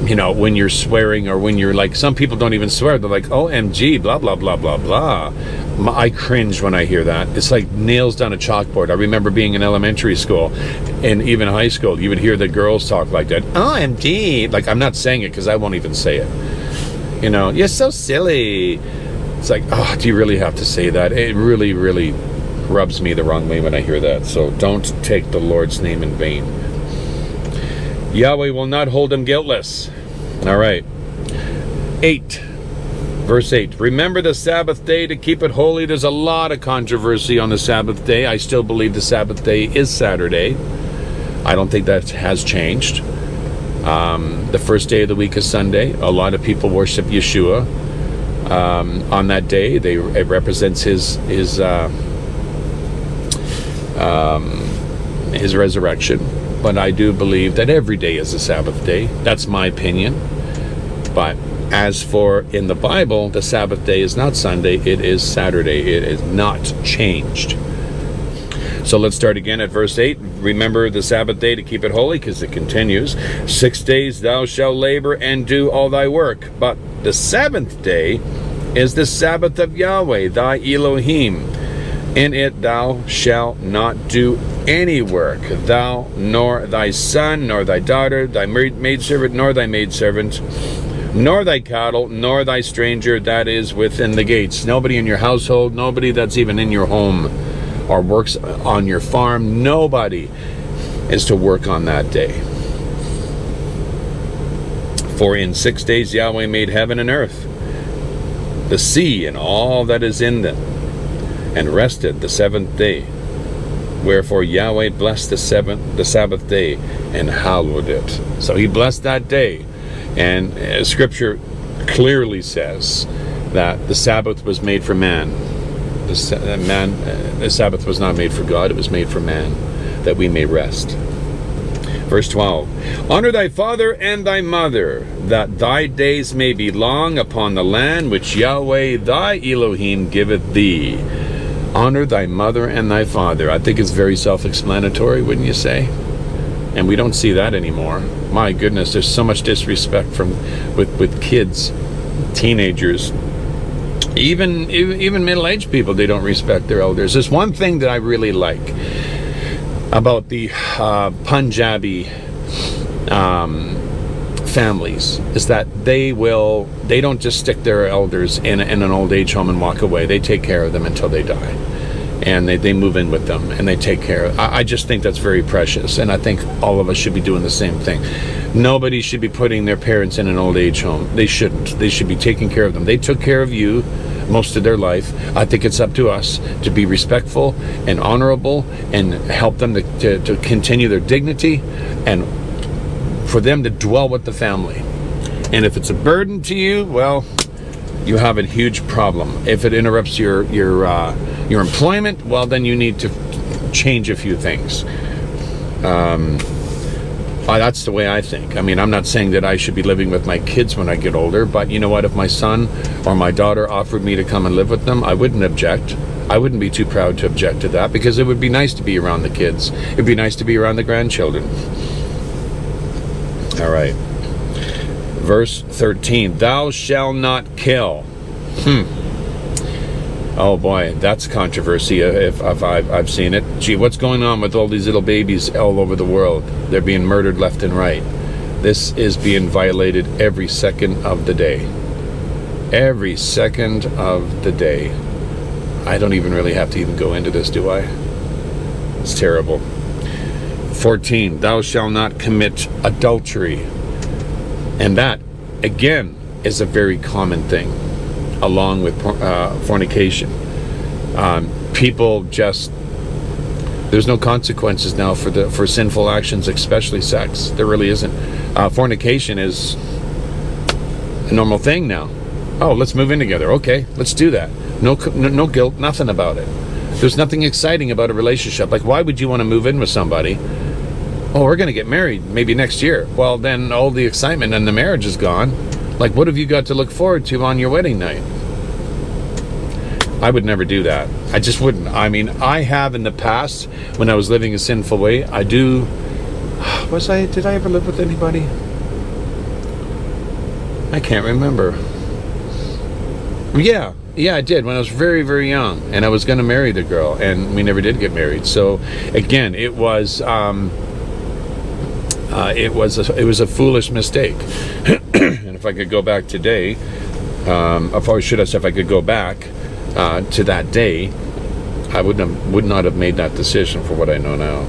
when you're swearing, or when you're like, some people don't even swear. They're like, OMG, blah, blah, blah, blah, blah. I cringe when I hear that. It's like nails down a chalkboard. I remember being in elementary school and even high school, you would hear the girls talk like that. OMG. Like, I'm not saying it because I won't even say it. You're so silly. It's like, do you really have to say that? It really, really rubs me the wrong way when I hear that. So don't take the Lord's name in vain. Yahweh will not hold him guiltless. All right. 8. Verse 8. Remember the Sabbath day to keep it holy. There's a lot of controversy on the Sabbath day. I still believe the Sabbath day is Saturday. I don't think that has changed. The first day of the week is Sunday. A lot of people worship Yeshua on that day. It represents his resurrection. But I do believe that every day is a Sabbath day. That's my opinion. But as for in the Bible, the Sabbath day is not Sunday, it is Saturday. It is not changed. So let's start again at verse 8. Remember the Sabbath day to keep it holy, because it continues. 6 days thou shalt labor and do all thy work. But the 7th day is the Sabbath of Yahweh, thy Elohim. In it thou shalt not do any work, thou, nor thy son, nor thy daughter, thy maidservant, nor thy maidservant, nor thy cattle, nor thy stranger that is within the gates. Nobody in your household, nobody that's even in your home or works on your farm, nobody is to work on that day. For in 6 days Yahweh made heaven and earth, the sea and all that is in them, and rested the 7th day. Wherefore Yahweh blessed the Sabbath day and hallowed it. So he blessed that day. And Scripture clearly says that the Sabbath was made for man. The Sabbath was not made for God, it was made for man, that we may rest. Verse 12. Honor thy father and thy mother, that thy days may be long upon the land which Yahweh thy Elohim giveth thee. Honor thy mother and thy father. I think it's very self-explanatory, wouldn't you say? And we don't see that anymore. My goodness, there's so much disrespect with kids, teenagers, even middle-aged people. They don't respect their elders. There's one thing that I really like about the Punjabi families, is that they don't just stick their elders in an old age home and walk away. They take care of them until they die, and they move in with them and they take care of. I just think that's very precious, and I think all of us should be doing the same thing. Nobody should be putting their parents in an old age home. They shouldn't. They should be taking care of them. They took care of you most of their life. I think it's up to us to be respectful and honorable and help them to continue their dignity, and for them to dwell with the family. And if it's a burden to you, well, you have a huge problem. If it interrupts your employment, well, then you need to change a few things. That's the way I think. I mean, I'm not saying that I should be living with my kids when I get older, but you know what? If my son or my daughter offered me to come and live with them, I wouldn't object. I wouldn't be too proud to object to that, because it would be nice to be around the kids. It'd be nice to be around the grandchildren. All right. Verse 13. Thou shalt not kill. Oh boy, that's controversy if I've seen it. Gee, what's going on with all these little babies all over the world? They're being murdered left and right. This is being violated every second of the day. Every second of the day. I don't even really have to even go into this, do I? It's terrible. 14. Thou shalt not commit adultery. And that, again, is a very common thing, along with fornication. People just, there's no consequences now for sinful actions, especially sex. There really isn't. Fornication is a normal thing now. Oh, let's move in together. Okay, let's do that. No guilt, nothing about it. There's nothing exciting about a relationship. Like, why would you want to move in with somebody? Oh, we're going to get married maybe next year. Well, then all the excitement and the marriage is gone. Like, what have you got to look forward to on your wedding night? I would never do that. I just wouldn't. I mean, I have in the past, when I was living a sinful way, I do Did I ever live with anybody? I can't remember. Yeah, I did when I was very, very young, and I was going to marry the girl, and we never did get married. So, again, it was a foolish mistake. And if I could go back today, if I could go back to that day, I would not have made that decision for what I know now.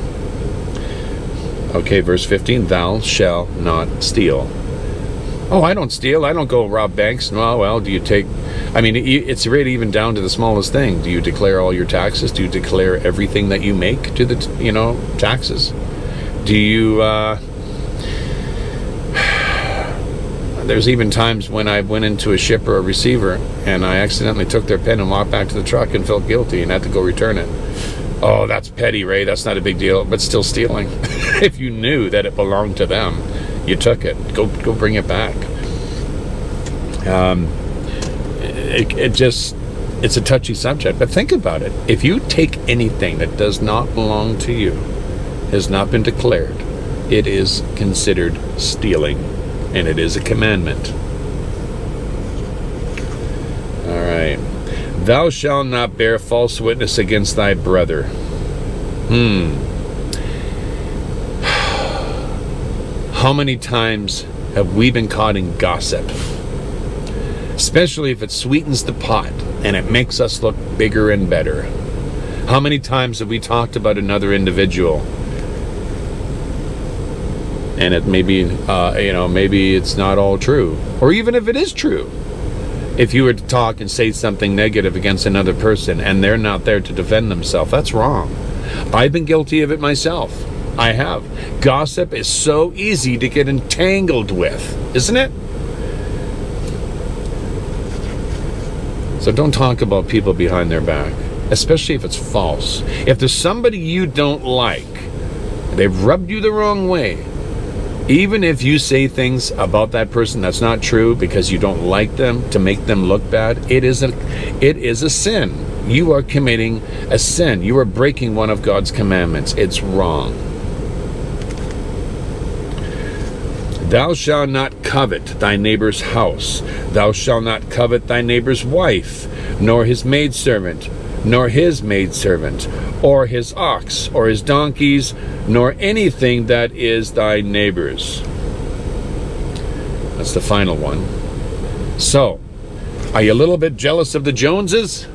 Okay, verse 15, thou shalt not steal. Oh, I don't steal. I don't go rob banks. Well, do you take... I mean, it's really even down to the smallest thing. Do you declare all your taxes? Do you declare everything that you make to the, taxes? Do you... There's even times when I went into a ship or a receiver and I accidentally took their pen and walked back to the truck and felt guilty and had to go return it. Oh, that's petty, Ray. That's not a big deal, but still stealing. If you knew that it belonged to them, you took it. Go bring it back. It's a touchy subject, but think about it. If you take anything that does not belong to you, has not been declared, it is considered stealing, and it is a commandment. All right. Thou shalt not bear false witness against thy brother. How many times have we been caught in gossip? Especially if it sweetens the pot and it makes us look bigger and better. How many times have we talked about another individual and it maybe it's not all true, or even if it is true, if you were to talk and say something negative against another person and they're not there to defend themselves, that's wrong. I've been guilty of it myself. I have. Gossip is so easy to get entangled with, isn't it? So don't talk about people behind their back, especially if it's false. If there's somebody you don't like, they've rubbed you the wrong way, even if you say things about that person that's not true because you don't like them to make them look bad, it is a sin. You are committing a sin. You are breaking one of God's commandments. It's wrong. Thou shalt not covet thy neighbor's house. Thou shalt not covet thy neighbor's wife, nor his maidservant, nor his maidservant, or his ox, or his donkeys, nor anything that is thy neighbor's. That's the final one. So, are you a little bit jealous of the Joneses?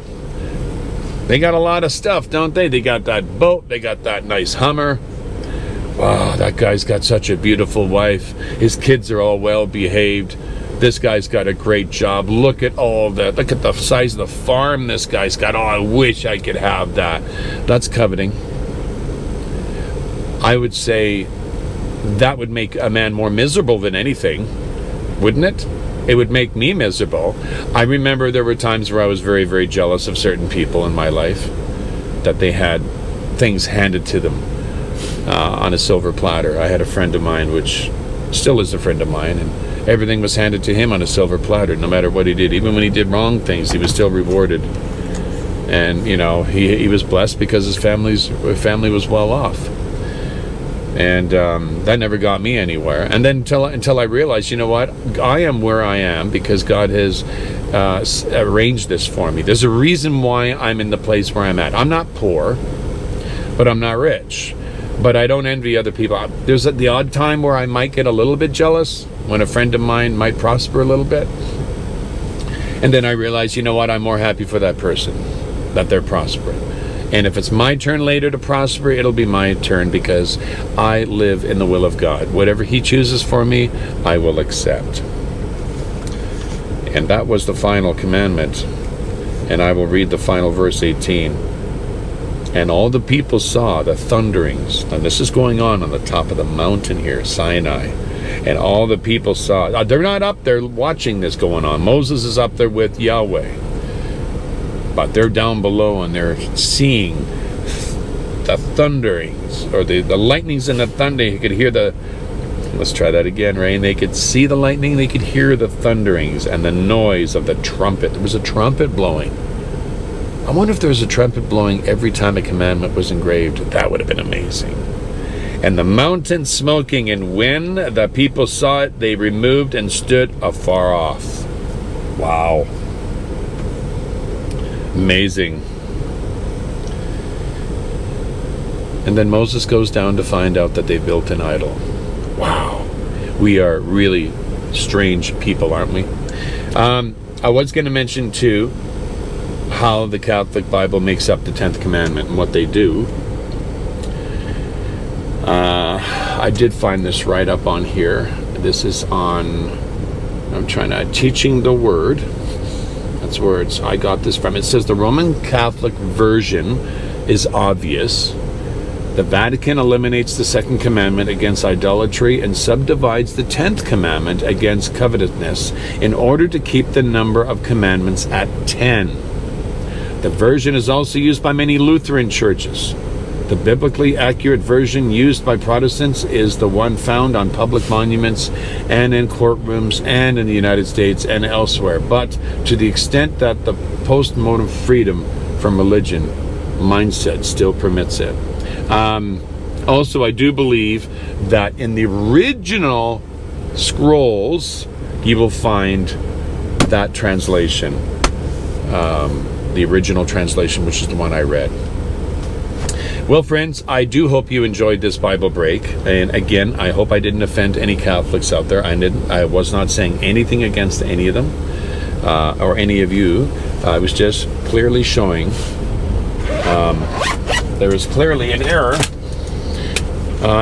They got a lot of stuff, don't they? They got that boat, they got that nice Hummer. Wow, that guy's got such a beautiful wife. His kids are all well behaved. This guy's got a great job. Look at all that. Look at the size of the farm this guy's got. Oh, I wish I could have that. That's coveting. I would say that would make a man more miserable than anything, wouldn't it? It would make me miserable. I remember there were times where I was very, very jealous of certain people in my life, that they had things handed to them on a silver platter. I had a friend of mine, which still is a friend of mine, and everything was handed to him on a silver platter, no matter what he did. Even when he did wrong things, he was still rewarded. And, he was blessed because his family was well off. And that never got me anywhere. And then until I realized, you know what? I am where I am because God has arranged this for me. There's a reason why I'm in the place where I'm at. I'm not poor, but I'm not rich. But I don't envy other people. There's the odd time where I might get a little bit jealous when a friend of mine might prosper a little bit. And then I realize, you know what? I'm more happy for that person, that they're prospering. And if it's my turn later to prosper, it'll be my turn because I live in the will of God. Whatever He chooses for me, I will accept. And that was the final commandment. And I will read the final verse 18. And all the people saw the thunderings. And this is going on the top of the mountain here, Sinai. And all the people saw. They're not up there watching this going on. Moses is up there with Yahweh. But they're down below and they're seeing the thunderings, or the lightnings and the thunder. You could hear the... Let's try that again, Ray. And they could see the lightning. They could hear the thunderings and the noise of the trumpet. There was a trumpet blowing. I wonder if there was a trumpet blowing every time a commandment was engraved. That would have been amazing. and the mountain smoking, and when the people saw it, they removed and stood afar off. Wow. Amazing. And then Moses goes down to find out that they built an idol. Wow. We are really strange people, aren't we? I was going to mention, too, how the Catholic Bible makes up the 10th commandment and what they do. I did find this right up on here. This is on, Teaching the Word. That's where I got this from. It says the Roman Catholic version is obvious. The Vatican eliminates the second commandment against idolatry and subdivides the 10th commandment against covetousness in order to keep the number of commandments at 10. The version is also used by many Lutheran churches. The biblically accurate version used by Protestants is the one found on public monuments and in courtrooms and in the United States and elsewhere. But to the extent that the postmodern freedom from religion mindset still permits it. Also, I do believe that in the original scrolls, you will find that translation, the original translation, which is the one I read. Well, friends, I do hope you enjoyed this Bible break. And again, I hope I didn't offend any Catholics out there. I was not saying anything against any of them or any of you. I was just clearly showing there is clearly an error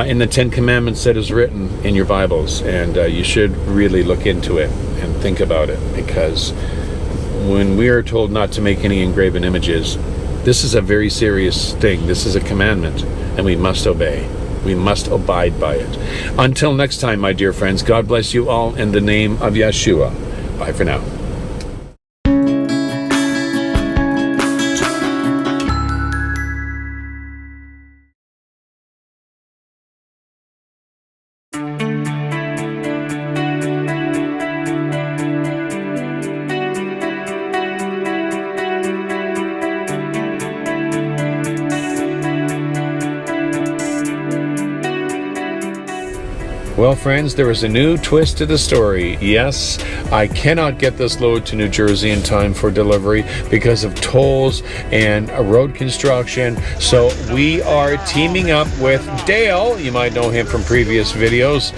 in the 10 Commandments that is written in your Bibles. And you should really look into it and think about it. Because when we are told not to make any engraven images, this is a very serious thing. This is a commandment, and we must obey. We must abide by it. Until next time, my dear friends, God bless you all in the name of Yeshua. Bye for now. Well, friends, there is a new twist to the story. Yes, I cannot get this load to New Jersey in time for delivery because of tolls and road construction. So we are teaming up with Dale. You might know him from previous videos.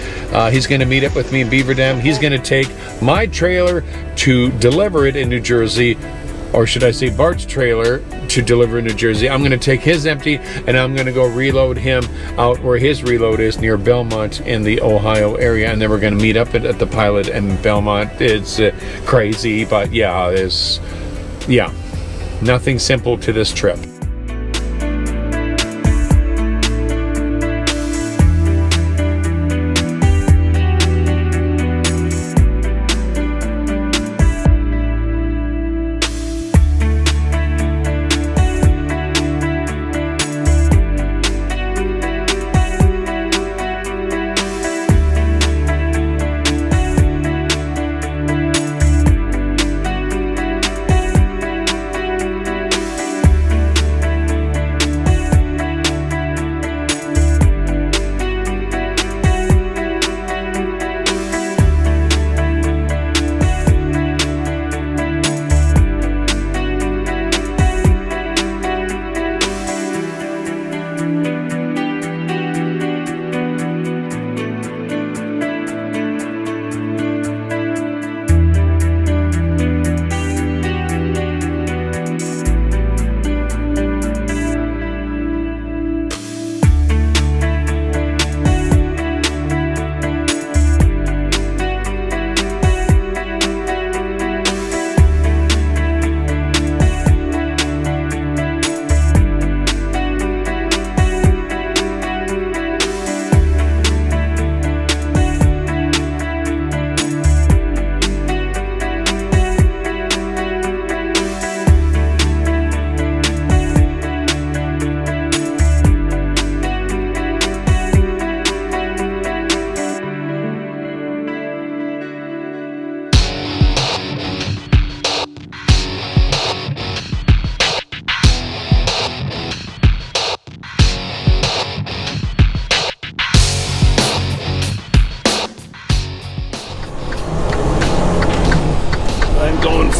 He's going to meet up with me in Beaver Dam. He's going to take my trailer to deliver it in New Jersey. Or should I say Bart's trailer to deliver in New Jersey. I'm going to take his empty and I'm going to go reload him out where his reload is near Belmont in the Ohio area. And then we're going to meet up at the Pilot and Belmont. It's crazy, but yeah, nothing simple to this trip.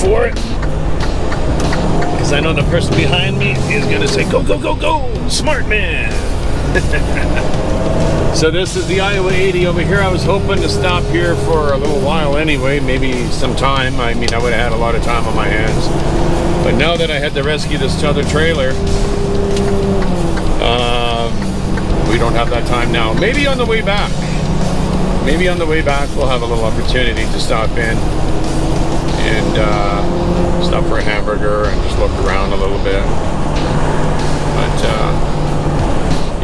for it. Because I know the person behind me is going to say, go, go, go, go, smart man. So this is the Iowa 80 over here. I was hoping to stop here for a little while anyway, maybe some time. I mean, I would have had a lot of time on my hands. But now that I had to rescue this other trailer, we don't have that time now. Maybe on the way back. Maybe on the way back we'll have a little opportunity to stop in and stop for a hamburger and just look around a little bit. But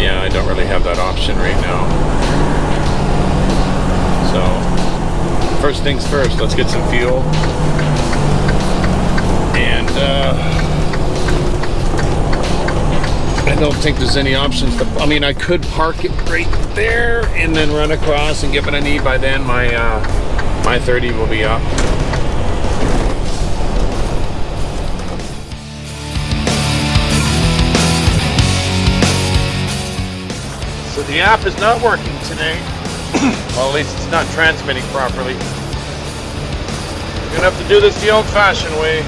yeah, I don't really have that option right now. So first things first, let's get some fuel. And I don't think there's any options to, I mean, I could park it right there and then run across and get what I need. By then my 30 will be up. So the app is not working today. Well, at least it's not transmitting properly. We're gonna have to do this the old-fashioned way.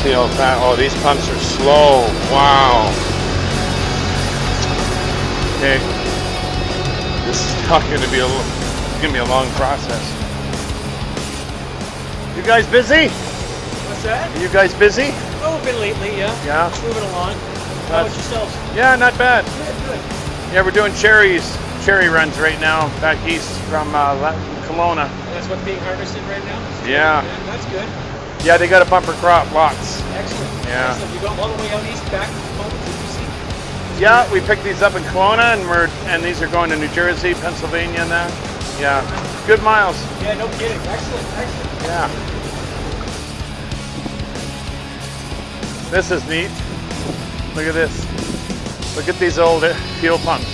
See how fast, oh, these pumps are slow. Wow. Okay. This is not going to be a long process. You guys busy? What's that? Are you guys busy? Oh, a bit lately, yeah. Yeah. Moving along. How about yourselves? Yeah, not bad. Yeah, good. Yeah, we're doing cherry runs right now, back east from Kelowna. That's what's being harvested right now? Yeah. That's good. Yeah, they got a bumper crop, lots. Excellent. Yeah. Excellent. You got all the way out east back to the moment, did you see? Yeah, we picked these up in Kelowna, and these are going to New Jersey, Pennsylvania, and that. Yeah, good miles. Yeah, no kidding. Excellent, excellent. Yeah. This is neat. Look at this. Look at these old fuel pumps.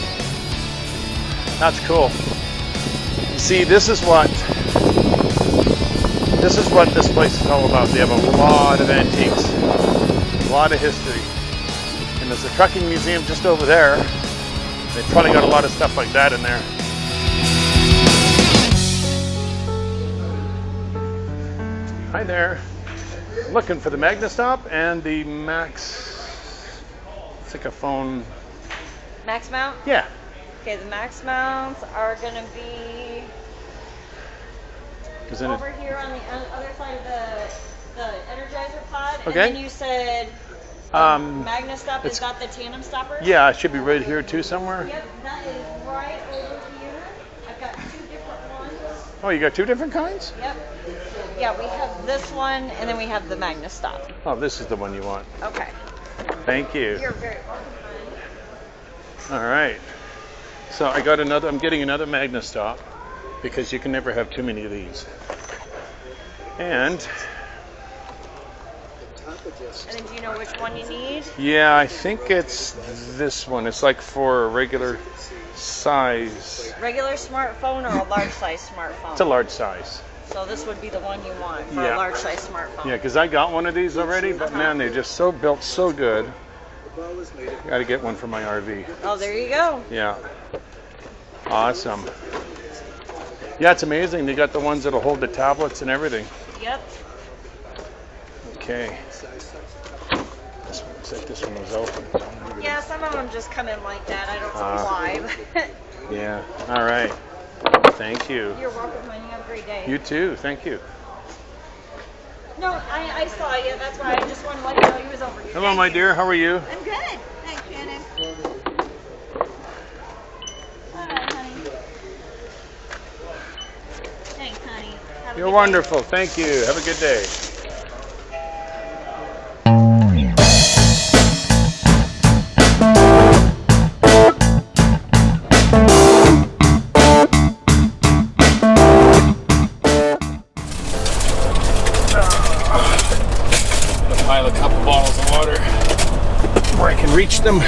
That's cool. You see, this is what this place is all about. They have a lot of antiques, a lot of history. And there's a trucking museum just over there. They probably got a lot of stuff like that in there. Hi there. I'm looking for the MagnaStop and the Max. It's like a phone. Max mount? Yeah. Okay, the max mounts are gonna be over here on the other side of the Energizer pod. Okay. And then you said MagnaStop has got the tandem stopper? Yeah, it should be right here too somewhere. Yep, that is right over here. I've got two different ones. Oh, you got two different kinds? Yep. Yeah, we have this one and then we have the MagnaStop. Oh, this is the one you want. Okay. Thank you. You're very welcome. All right. So I'm getting another MagnaStop because you can never have too many of these. And then do you know which one you need? yeah, I think it's this one. It's like for a regular size. Regular smartphone or a large size smartphone? It's a large size. So this would be the one you want for Yeah. a large size smartphone. Yeah, because I got one of these already, but man, they're just so built so good. Got to get one for my RV. Oh, there you go. Yeah. Awesome. Yeah, it's amazing. They got the ones that'll hold the tablets and everything. Yep. Okay. This one, looks like this one was open. Yeah, some of them just come in like that. I don't know why. Yeah. All right. Thank you. You're welcome, honey. You have a great day. You too. Thank you. No, I saw you. That's why I just wanted to let you know you was over here. Hello, my dear. How are you? I'm good. Thanks, Shannon. All right, honey. Thanks, honey. Have a You're good wonderful. Thank you. Have a good day. Pile a couple bottles of water where I can reach them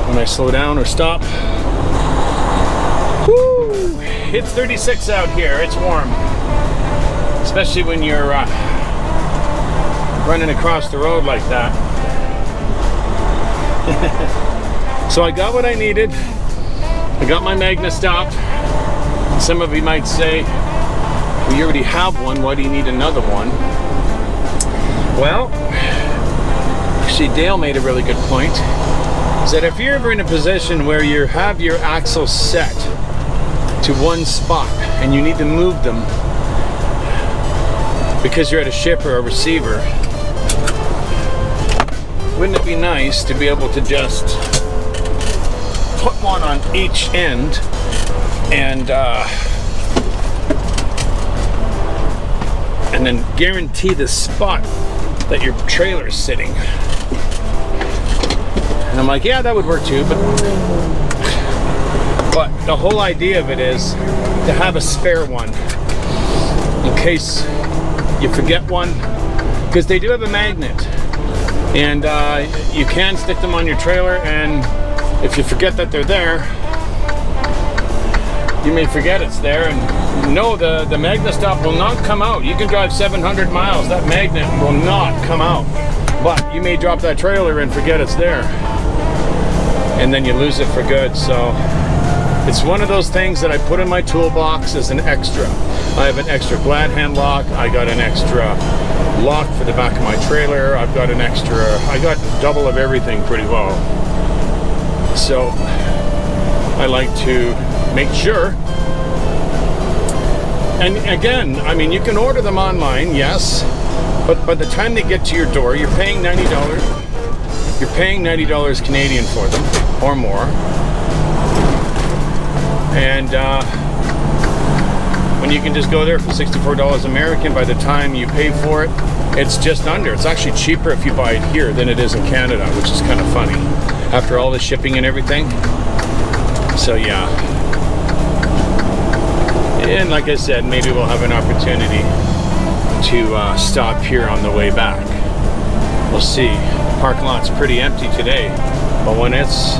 when I slow down or stop. Woo! It's 36 out here. It's warm. especially when you're running across the road like that. So I got what I needed. I got my Magna stop. Some of you might say, well, you already have one, why do you need another one? Well, actually Dale made a really good point, is that if you're ever in a position where you have your axles set to one spot and you need to move them because you're at a ship or a receiver, wouldn't it be nice to be able to just put one on each end and then guarantee the spot that your trailer is sitting? And I'm like, yeah, that would work too, but the whole idea of it is to have a spare one in case you forget one, because they do have a magnet, and you can stick them on your trailer, and if you forget that they're there, you may forget it's there. And no, the magnet stop will not come out. You can drive 700 miles, that magnet will not come out, but you may drop that trailer and forget it's there, and then you lose it for good. So it's one of those things that I put in my toolbox as an extra. I have an extra glad hand lock, I got an extra lock for the back of my trailer, I got double of everything pretty well. So I like to make sure. And again, I mean, you can order them online, yes, but by the time they get to your door, you're paying $90. You're paying $90 Canadian for them, or more. And when you can just go there for $64 American, by the time you pay for it, it's just under. It's actually cheaper if you buy it here than it is in Canada, which is kind of funny, after all the shipping and everything. So yeah. And like I said, maybe we'll have an opportunity to stop here on the way back. We'll see. The parking lot's pretty empty today, but when it's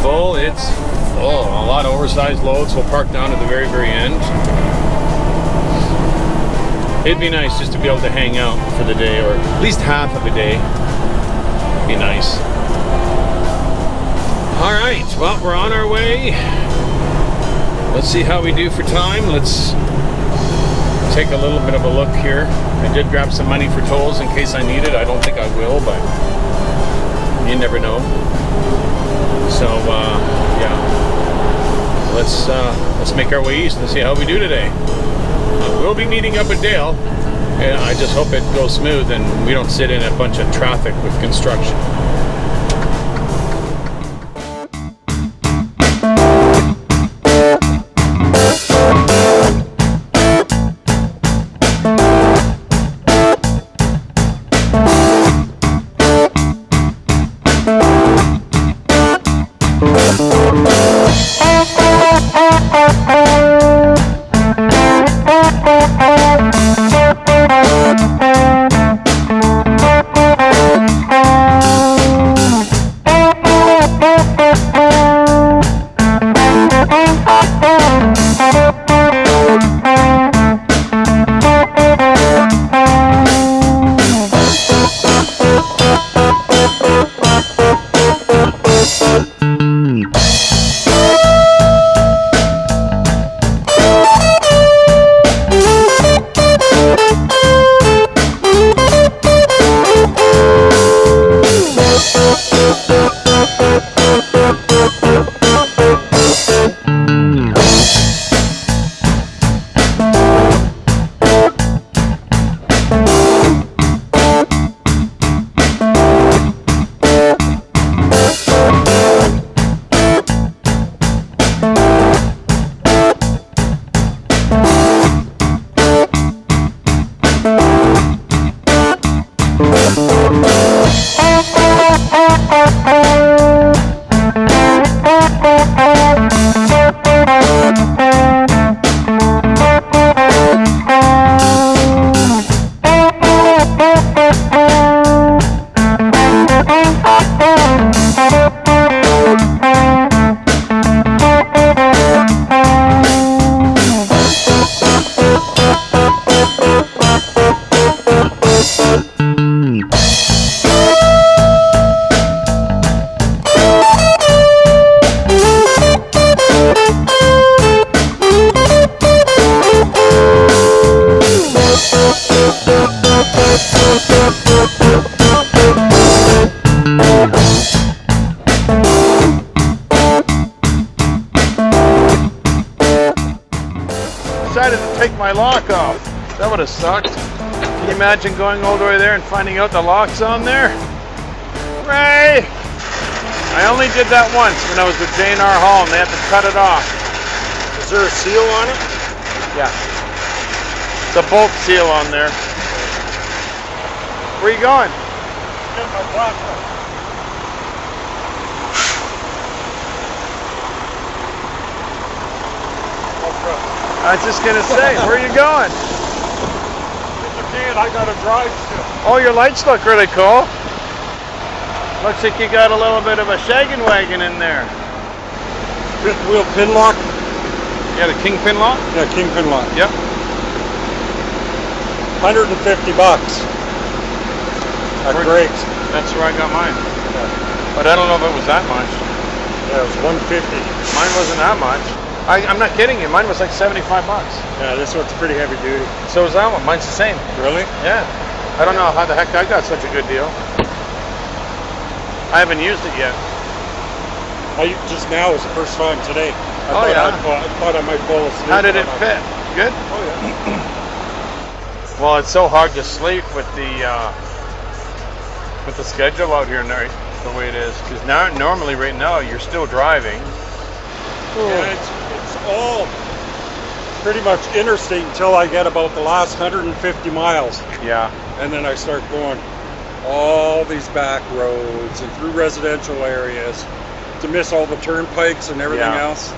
full, it's full. A lot of oversized loads will park down at the very, very end. It'd be nice just to be able to hang out for the day, or at least half of a day. Be nice. All right, well, we're on our way. Let's see how we do for time. Let's take a little bit of a look here. I did grab some money for tolls in case I need it. I don't think I will, but you never know. So yeah, let's make our way east and see how we do today. We'll be meeting up with Dale, and I just hope it goes smooth and we don't sit in a bunch of traffic with construction. Decided to take my lock off. That would have sucked. Can you imagine going all the way there and finding out the lock's on there? Ray! I only did that once when I was with J&R Hall and they had to cut it off. Is there a seal on it? Yeah. The bolt seal on there. Where you going? Get my plastic. I was just gonna say, where are you going? It's okay, I gotta drive still. Oh, your lights look really cool. Looks like you got a little bit of a shaggin' wagon in there. Fifth wheel pin lock? You got a kingpin lock? Yeah, kingpin lock. Yep. $150. At Greg's. That's where I got mine. But I don't know if it was that much. Yeah, it was $150. Mine wasn't that much. I'm not kidding you. Mine was like 75 bucks. Yeah, this one's pretty heavy duty. So is that one. Mine's the same. Really? Yeah. I don't know how the heck I got such a good deal. I haven't used it yet. Just now was the first time today. I thought I might fall asleep. How did it fit? Good? Oh yeah. Well, it's so hard to sleep with the schedule out here now, the way it is. Because normally right now you're still driving. Yeah, it's all pretty much interstate until I get about the last 150 miles. Yeah. And then I start going all these back roads and through residential areas to miss all the turnpikes and everything else.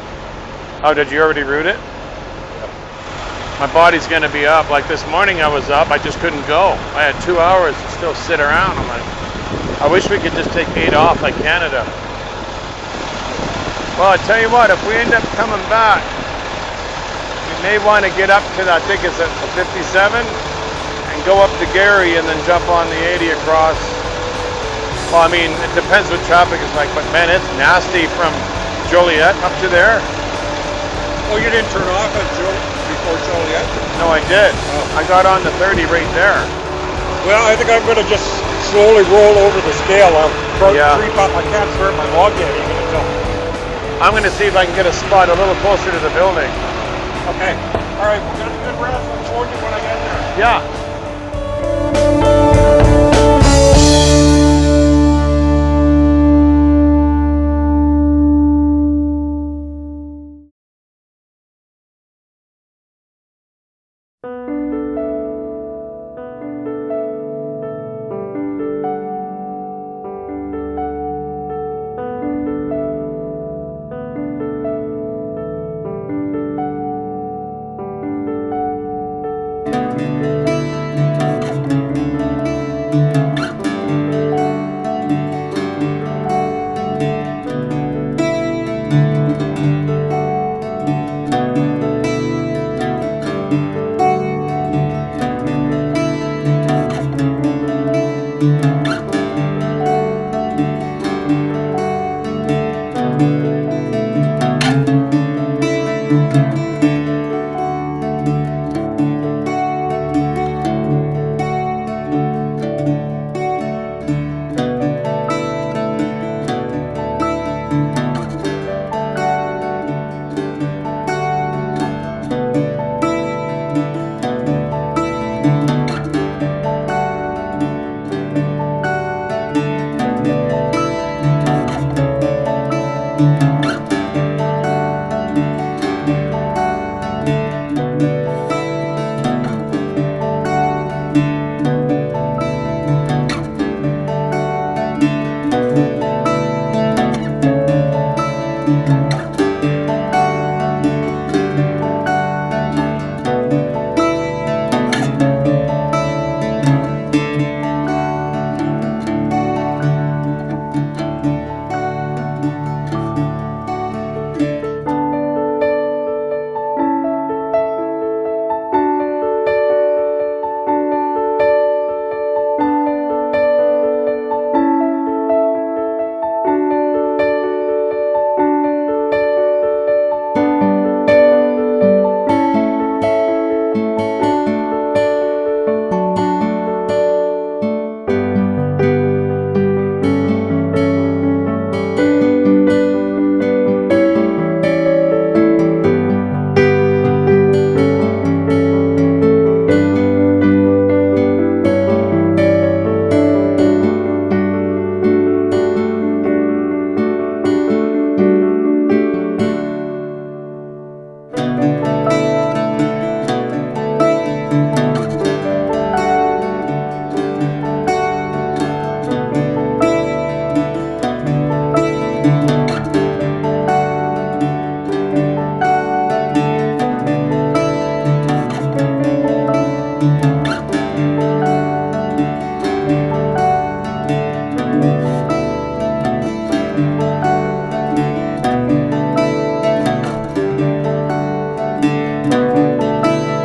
Oh, did you already route it? My body's gonna be up. Like this morning I was up, I just couldn't go. I had 2 hours to still sit around. I'm like, I wish we could just take 8 off like Canada. Well, I tell you what, if we end up coming back, we may want to get up to, I think it's at 57, and go up to Gary and then jump on the 80 across. Well, I mean, it depends what traffic is like, but man, it's nasty from Joliet up to there. Oh, you didn't turn off at before Joliet? No, I did. Oh. I got on the 30 right there. Well, I think I'm going to just slowly roll over the scale. I'll creep up. I can't start my log yet even until... I'm going to see if I can get a spot a little closer to the building. Okay. All right. We'll get a good rest. I'll phone you when I get there. Yeah.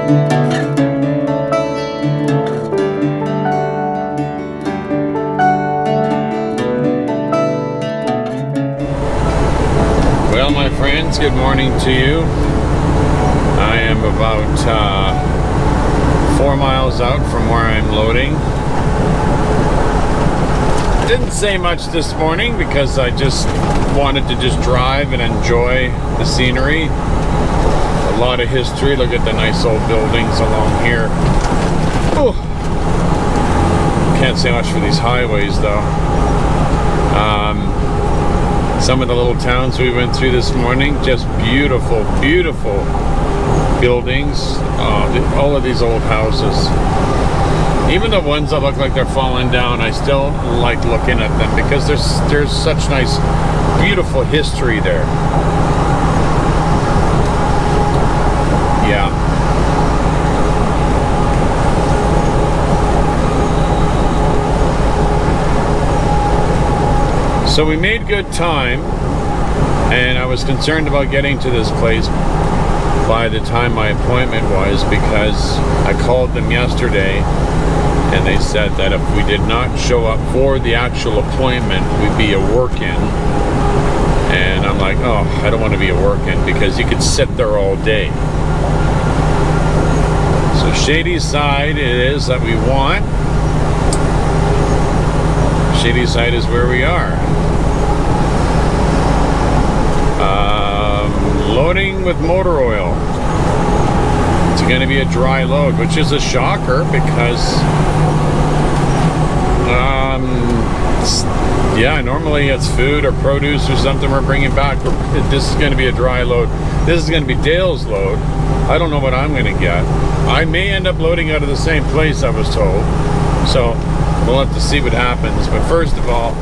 Well, my friends, good morning to you. I am about 4 miles out from where I'm loading. I didn't say much this morning because I just wanted to just drive and enjoy the scenery. A lot of history. Look at the nice old buildings along here. Oh, can't say much for these highways though. Some of the little towns we went through this morning, just beautiful, beautiful buildings. All of these old houses. Even the ones that look like they're falling down, I still like looking at them because there's such nice, beautiful history there. Yeah. So we made good time, and I was concerned about getting to this place by the time my appointment was, because I called them yesterday and they said that if we did not show up for the actual appointment, we'd be a work-in. And I'm like, oh, I don't want to be a work-in because you could sit there all day. So Shady Side it is that we want. Shady Side is where we are. Loading with motor oil. It's going to be a dry load, which is a shocker because yeah, normally it's food or produce or something we're bringing back. This is going to be a dry load. This is going to be Dale's load. I don't know what I'm going to get. I may end up loading out of the same place, I was told. So we'll have to see what happens. But first of all,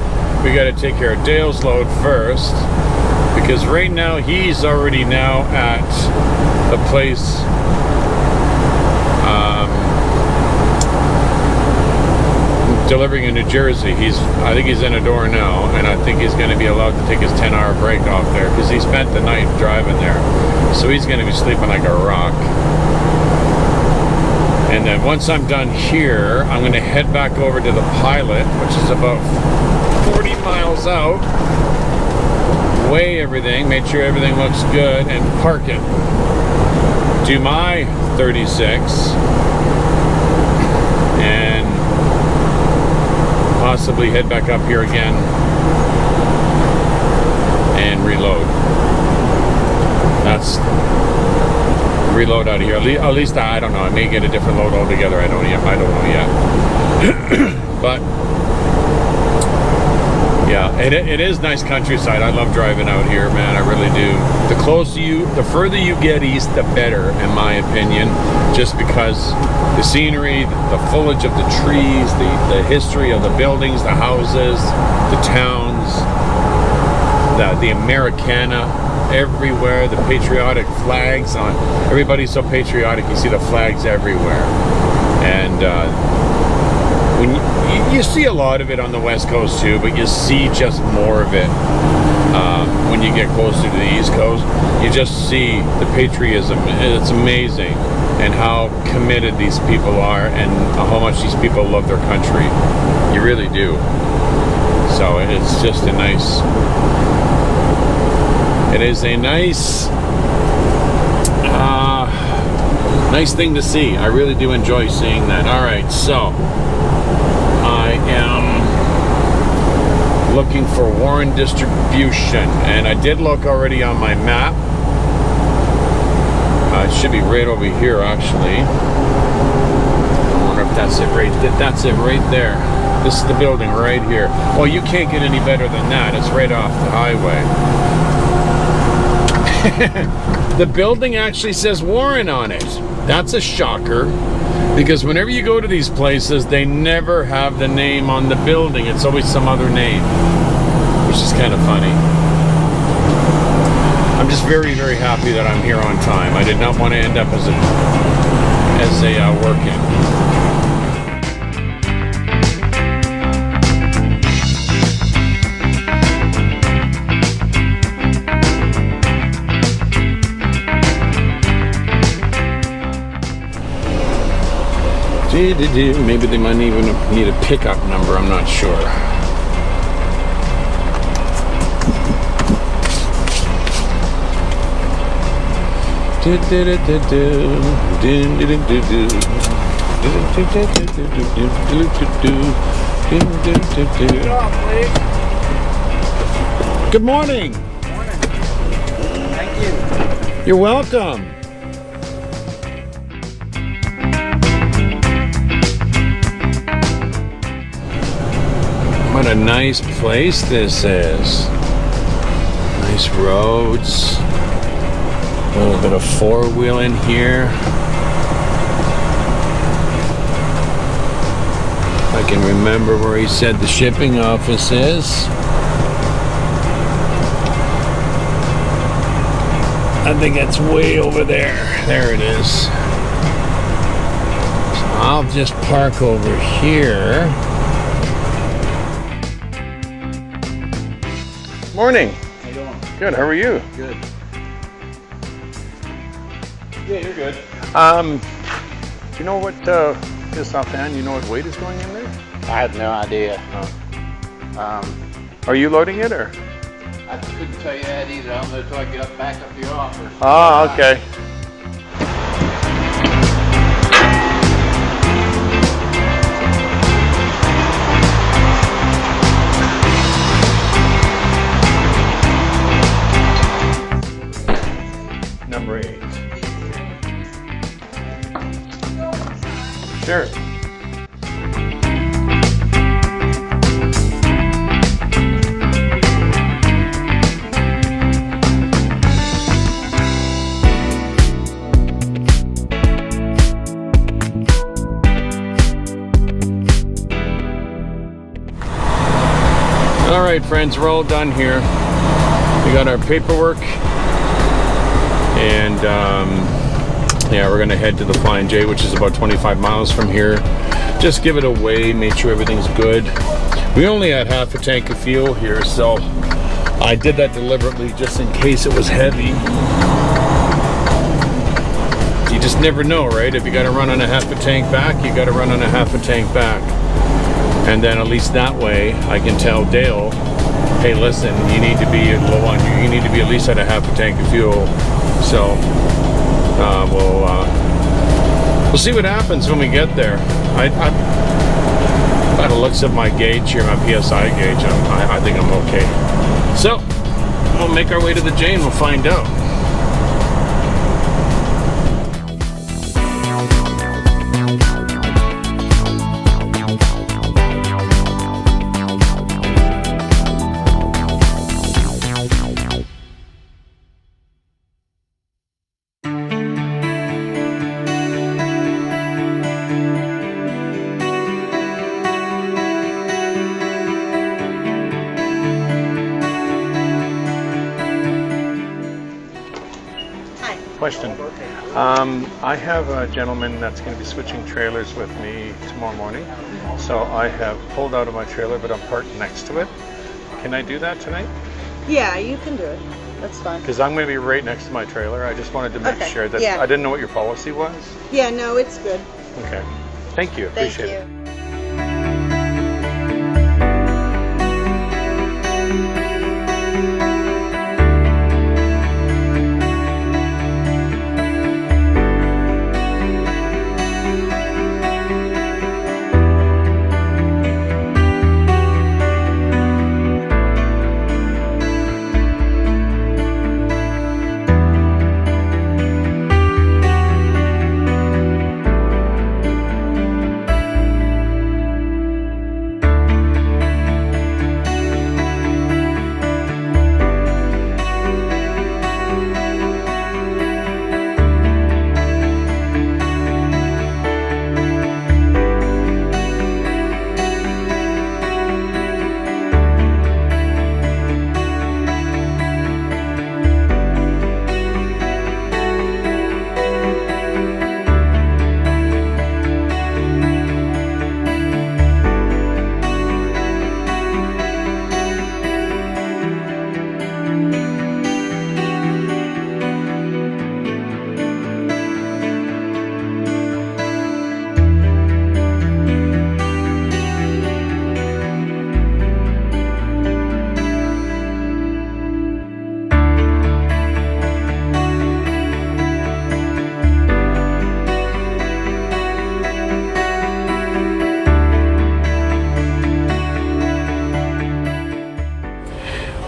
we got to take care of Dale's load first, because right now he's already now at the place delivering in New Jersey. I think he's in a door now, and I think he's going to be allowed to take his 10-hour break off there because he spent the night driving there. So he's going to be sleeping like a rock. And then once I'm done here, I'm going to head back over to the Pilot, which is about 40 miles out. Weigh everything, make sure everything looks good, and park it. Do my 36 and possibly head back up here again and reload. That's reload out of here. At least I don't know. I may get a different load altogether. I don't know yet. But yeah, it is nice countryside. I love driving out here, man. I really do. The further you get east, the better, in my opinion. Just because the scenery, the foliage of the trees, the history of the buildings, the houses, the towns, the Americana everywhere, the patriotic flags on. Everybody's so patriotic. You see the flags everywhere, and when you see a lot of it on the West Coast too, but you see just more of it when you get closer to the East Coast. You just see the patriotism. It's amazing, and how committed these people are, and how much these people love their country. You really do. So it's just a nice. It is a nice thing to see. I really do enjoy seeing that. All right, so I am looking for Warren Distribution, and I did look already on my map. It should be right over here, actually. I wonder if that's it right. That's it right there. This is the building right here. Well, you can't get any better than that. It's right off the highway. The building actually says Warren on it. That's a shocker, because whenever you go to these places, they never have the name on the building. It's always some other name, which is kind of funny. I'm just very, very happy that I'm here on time. I did not want to end up as a work-in. Maybe they might even need a pickup number, I'm not sure. Good morning. Thank you. You're welcome. What a nice place this is. Nice roads. A little bit of four-wheel in here. I can remember where he said the shipping office is. I think it's way over there. There it is. So I'll just park over here. Morning. How you doing? Good. How are you? Good. Yeah, you're good. Do you know what, just offhand, you know what weight is going in there? I have no idea. Are you loading it or? I couldn't tell you that either. I don't know until I get up back up your offer. Ah, okay. Number 8. Sure. All right, friends, we're all done here. We got our paperwork, and yeah, we're gonna head to the Flying J, which is about 25 miles from here. Just give it a weigh, make sure everything's good. We only had half a tank of fuel here, so I did that deliberately just in case it was heavy. You just never know, right? If you gotta run on a half a tank back, you gotta run on a half a tank back. And then at least that way I can tell Dale, hey, listen, you need to be low on you need to be at least at a half a tank of fuel. So we'll see what happens when we get there. By the looks of my gauge here, my PSI gauge, I think I'm okay. So we'll make our way to the J and we'll find out. Question. I have a gentleman that's going to be switching trailers with me tomorrow morning. So I have pulled out of my trailer, but I'm parked next to it. Can I do that tonight? Yeah, you can do it. That's fine. Because I'm going to be right next to my trailer. I just wanted to make sure that yeah. I didn't know what your policy was. Yeah, no, it's good. Okay. Thank you. Appreciate it.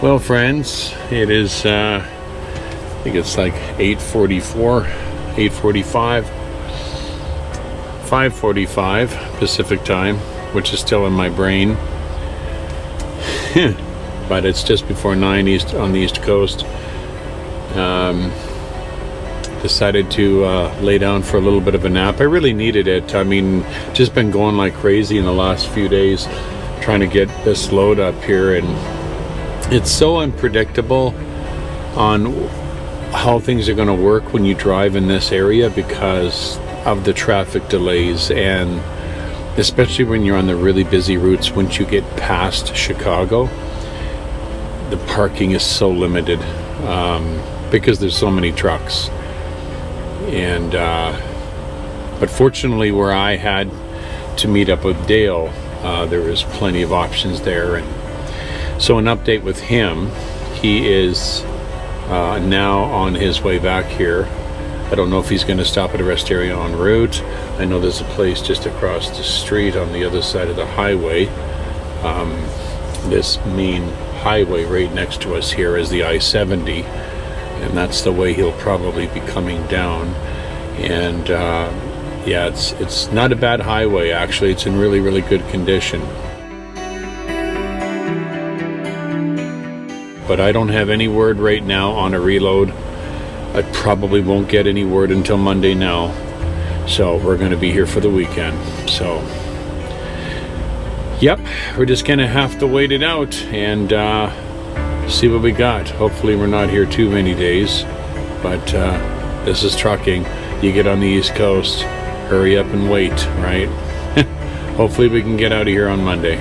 Well, friends, it is, I think it's like 8:44, 8:45, 5:45 Pacific time, which is still in my brain. But it's just before 9 east on the East Coast. Decided to lay down for a little bit of a nap. I really needed it. I mean, just been going like crazy in the last few days trying to get this load up here, and it's so unpredictable on how things are going to work when you drive in this area because of the traffic delays, and especially when you're on the really busy routes. Once you get past Chicago, the parking is so limited because there's so many trucks. And but fortunately, where I had to meet up with Dale, there was plenty of options there. And so an update with him, he is now on his way back here. I don't know if he's going to stop at a rest area en route. I know there's a place just across the street on the other side of the highway. This main highway right next to us here is the I-70, and that's the way he'll probably be coming down. And yeah, it's not a bad highway, actually. It's in really, really good condition. But I don't have any word right now on a reload. I probably won't get any word until Monday now. So we're going to be here for the weekend. So, yep, we're just going to have to wait it out and see what we got. Hopefully we're not here too many days. But this is trucking. You get on the East Coast, hurry up and wait, right? Hopefully we can get out of here on Monday.